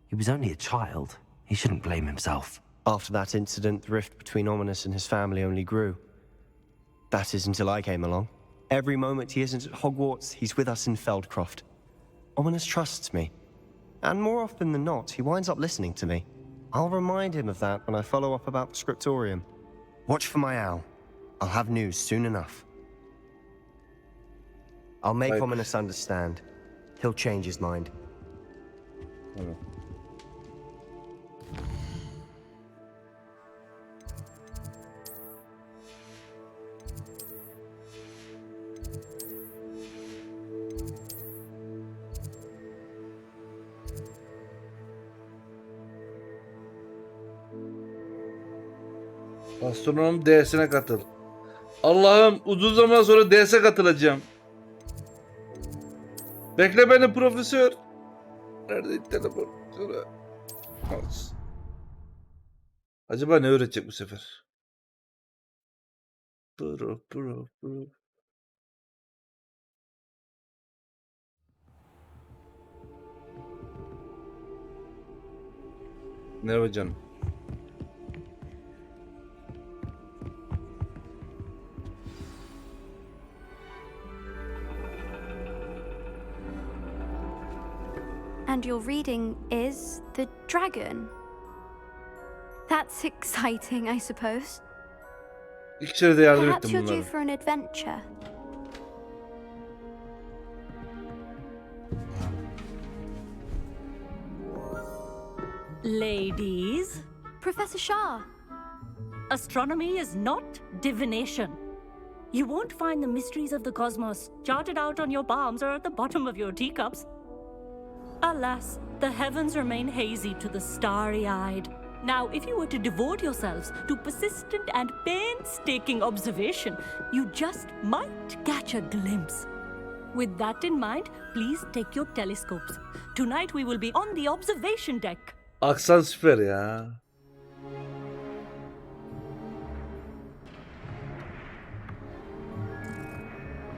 He was only a child. He shouldn't blame himself. After that incident, the rift between Ominous and his family only grew. That is until I came along. Every moment he isn't at Hogwarts, he's with us in Feldcroft. Ominous trusts me. And more often than not, he winds up listening to me. I'll remind him of that when I follow up about the scriptorium. Watch for my owl. I'll have news soon enough. I'll make Ominous understand. He'll change his mind. Astronom dersine katıl. Allah'ım uzun zaman sonra derse katılacağım. Bekle beni profesör. Nerede telefon? Acaba ne öğretecek bu sefer? Pro. Merhaba canım. And your reading is the dragon. That's exciting, I suppose. İkişere de yardım Perhaps ettim you're due bunlara. for an adventure. Ladies, Professor Shah. astronomy is not divination. You won't find the mysteries of the cosmos charted out on your palms or at the bottom of your teacups. Alas, the heavens remain hazy to the starry-eyed. Now, if you were to devote yourselves to persistent and painstaking observation, you just might catch a glimpse. With that in mind, please take your telescopes. Tonight we will be on the observation deck. Aksan süper ya.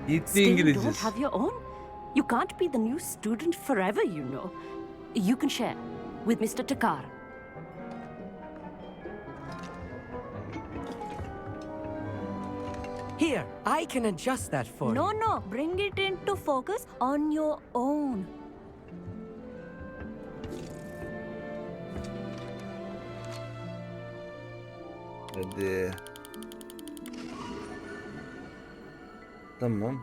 Gitti Still don't İngilizcesi. have your own? You can't be the new student forever, you know. You can share with Mr. Takar. Here, I can adjust that for you. No, bring it into focus on your own. Hadi. Tamam.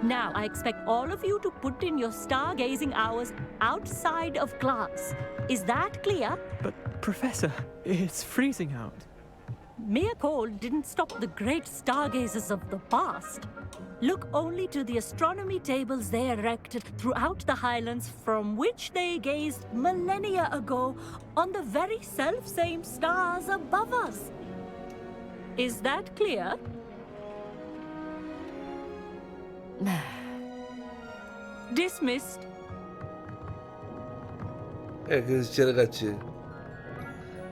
Now, I expect all of you to put in your stargazing hours outside of class. Is that clear? But, Professor, it's freezing out. Mere cold didn't stop the great stargazers of the past. Look only to the astronomy tables they erected throughout the highlands from which they gazed millennia ago on the very self-same stars above us. Is that clear? Dismissed. Herkes içeri kaçıyor.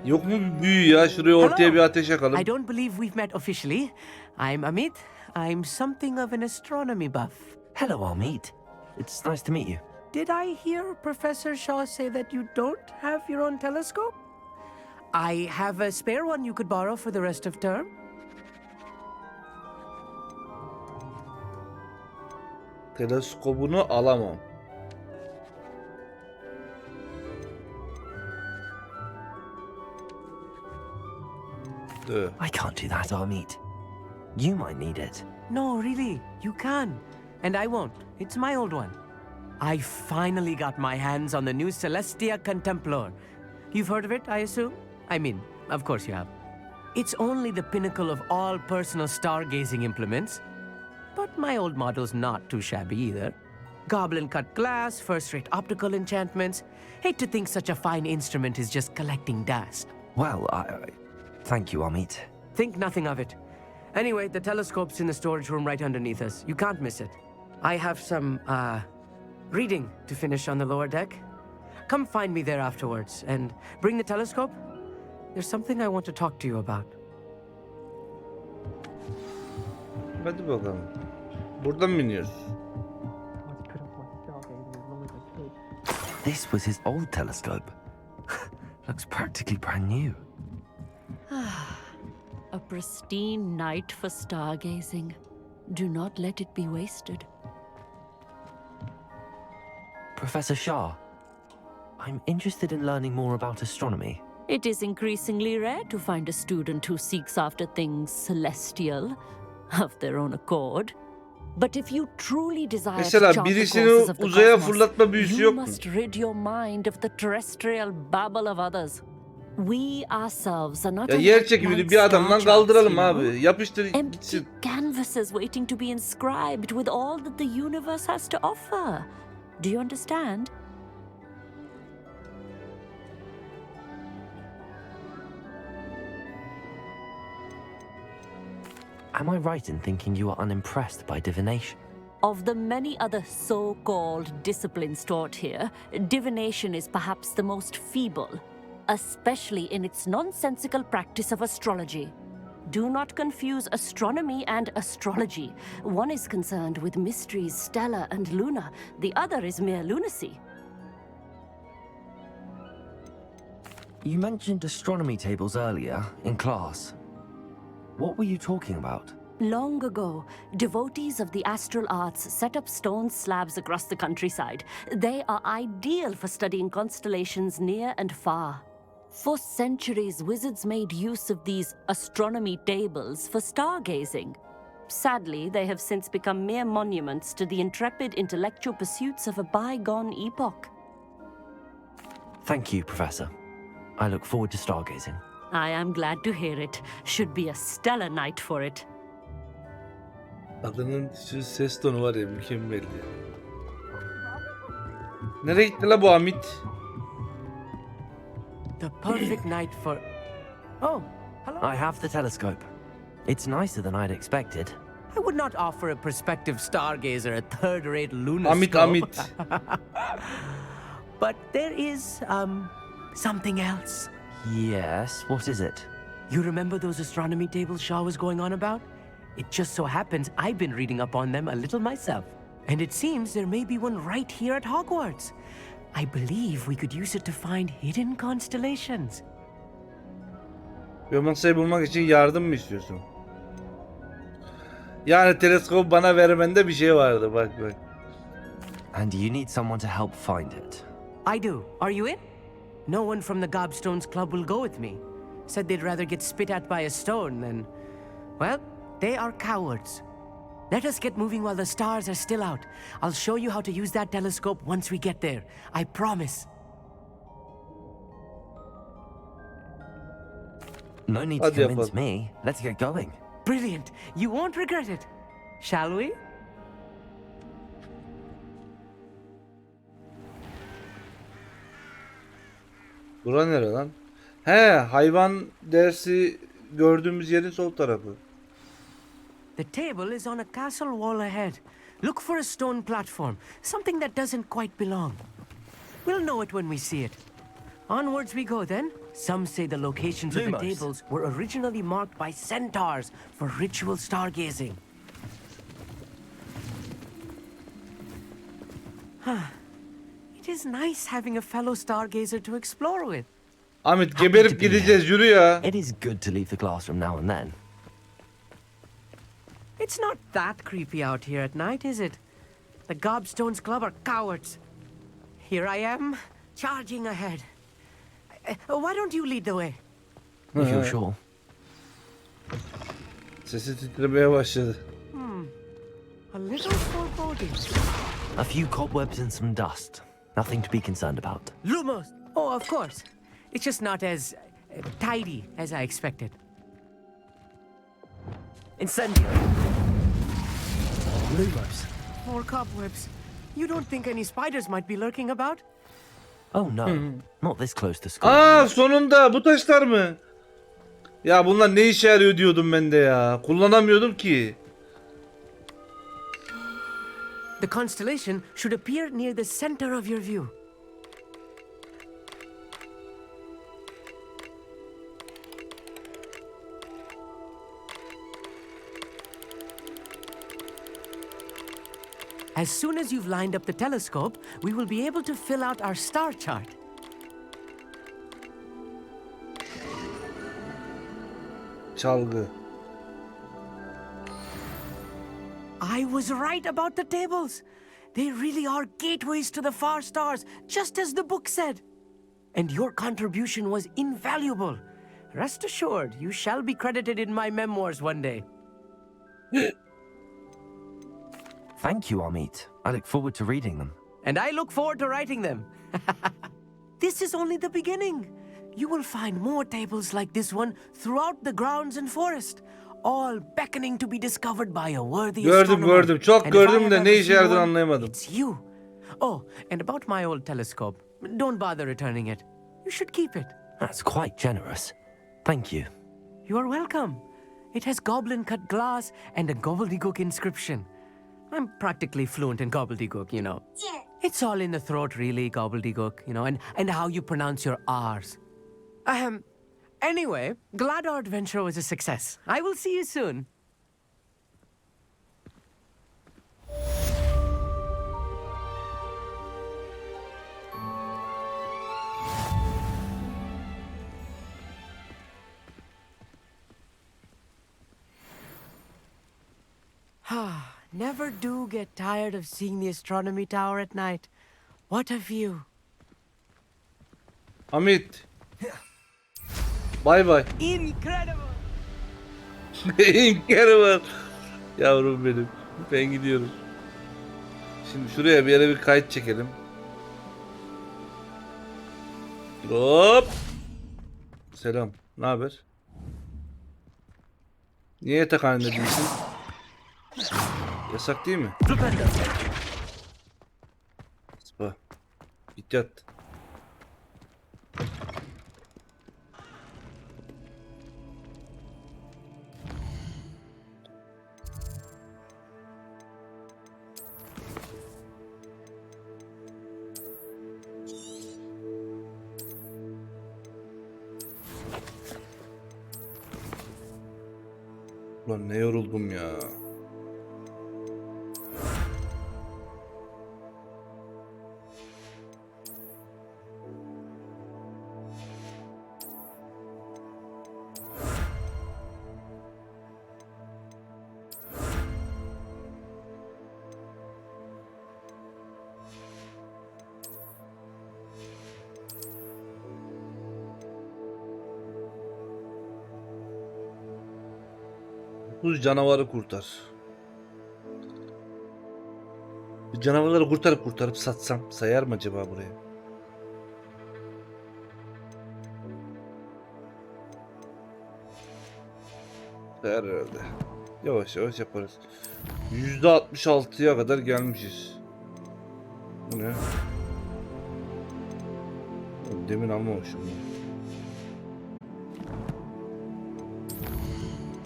Yok mu bir büyü ya? Şuraya ortaya bir ateş yakalım. I don't believe we've met officially. I'm Amit. I'm something of an astronomy buff. Hello, Amit. It's nice to meet you. Did I hear Professor Shaw say that you don't have your own telescope? I have a spare one you could borrow for the rest of term. Teleskobunu alamam. I can't do that, Amit. You might need it. No, really, you can. And I won't. It's my old one. I finally got my hands on the new Celestia Contemplar. You've heard of it, I assume? I mean, of course you have. It's only the pinnacle of all personal stargazing implements. But my old model's not too shabby either. Goblin-cut glass, first-rate optical enchantments. Hate to think such a fine instrument is just collecting dust. Well, thank you, Amit. Think nothing of it. Anyway, the telescope's in the storage room right underneath us. You can't miss it. I have some, reading to finish on the lower deck. Come find me there afterwards, and bring the telescope. There's something I want to talk to you about. Hadi bakalım. Buradan mı iniyoruz? This was his old telescope. Looks practically brand new. A pristine night for stargazing. Do not let it be wasted. Professor Shah, I'm interested in learning more about astronomy. It is increasingly rare to find a student who seeks after things celestial of their own accord. But if you truly desire Mesela to chart the birisini courses of the uzaya cosmos, fırlatma büyüsü you yok mu? must rid your mind of the terrestrial babble of others. We ourselves are not Ya unlike yer çekimini blank bir adamdan star kaldıralım charts, you know? abi. Yapıştır Empty gitsin. canvases waiting to be inscribed with all that the universe has to offer. Do you understand? Am I right in thinking you are unimpressed by divination? Of the many other so-called disciplines taught here, divination is perhaps the most feeble, especially in its nonsensical practice of astrology. Do not confuse astronomy and astrology. One is concerned with mysteries stellar and lunar, the other is mere lunacy. You mentioned astronomy tables earlier in class. What were you talking about? Long ago, devotees of the astral arts set up stone slabs across the countryside. They are ideal for studying constellations near and far. For centuries, wizards made use of these astronomy tables for stargazing. Sadly, they have since become mere monuments to the intrepid intellectual pursuits of a bygone epoch. Thank you, Professor. I look forward to stargazing. I am glad to hear it. Should be a stellar night for it. Kadının şu ses tonu var ya, mükemmel ya. Nereye gitti la bu Amit? The perfect night for... Oh, hello. I have the telescope. It's nicer than I'd expected. I would not offer a prospective stargazer a third-rate lunar Amit, scope. Amit. But there is, something else. Yes, what is it? You remember those astronomy tables Shaw was going on about? It just so happens I've been reading up on them a little myself. And it seems there may be one right here at Hogwarts. I believe we could use it to find hidden constellations. Bir masayı bulmak için yardım mı istiyorsun? Yani teleskopu bana vermende bir şey vardı, bak bak. And you need someone to help find it. I do. Are you in? No one from the Gobstones Club will go with me. Said they'd rather get spit at by a stone than... Well, they are cowards. Let us get moving while the stars are still out. I'll show you how to use that telescope once we get there. I promise. No need to convince me. Let's get going. Brilliant. You won't regret it. Shall we? Bura nere lan? He, hayvan dersi gördüğümüz yerin sol tarafı. The table is on a castle wall ahead. Look for a stone platform, something that doesn't quite belong. We'll know it when we see it. Onwards we go then. Some say the locations of the tables were originally marked by centaurs for ritual stargazing. It is nice having a fellow stargazer to explore with. Ahmet geberip gideceğiz, yürü ya. It is good to leave the classroom now and then. It's not that creepy out here at night, is it? The Gobstones Club are cowards. Here I am, charging ahead. Why don't you lead the way? If you're sure. Sesi titremeye başladı. A little foreboding. A few cobwebs and some dust. Nothing to be concerned about. Lumos! Oh, of course. It's just not as tidy as I expected. Incendio. Lumos. More cobwebs. You don't think any spiders might be lurking about? Oh no, not this close to school. Aa, sonunda bu taşlar mı? Ya bunlar ne işe yarıyor diyordum ben de ya. Kullanamıyordum ki. The constellation should appear near the center of your view. As soon as you've lined up the telescope, we will be able to fill out our star chart. Çalgı. I was right about the tables. They really are gateways to the far stars, just as the book said. And your contribution was invaluable. Rest assured, you shall be credited in my memoirs one day. Thank you, Amit. I look forward to reading them. And I look forward to writing them. This is only the beginning. You will find more tables like this one throughout the grounds and forest, all beckoning to be discovered by a worthy astronomer. Gördüm. Çok gördüm de ne işe yaradığını anlayamadım. It's you. Oh, and about my old telescope. Don't bother returning it. You should keep it. That's quite generous. Thank you. You are welcome. It has goblin-cut glass and a gobbledygook inscription. I'm practically fluent in gobbledygook, you know. Yeah. It's all in the throat, really, gobbledygook, you know, and how you pronounce your R's. Anyway, glad our adventure was a success. I will see you soon. Never do get tired of seeing the astronomy tower at night. What a view. Hamit. Bay bay. Incredible. Incredible. Yavrum benim. Ben gidiyorum. Şimdi şuraya bir yere bir kayıt çekelim. Hop. Selam. Ne haber? Niye yatak halinde değilsin? Yasak değil mi? Sıpa. Git yat. Ulan ne yoruldum ya. Bu canavarı kurtar. Bu canavarları kurtarıp satsam sayar mı acaba buraya? Sayar herhalde. Yavaş yavaş yaparız. %66'ya kadar gelmişiz. Bu ne? Demin almamışım bunu.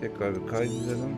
Tekrar bir kaydedelim.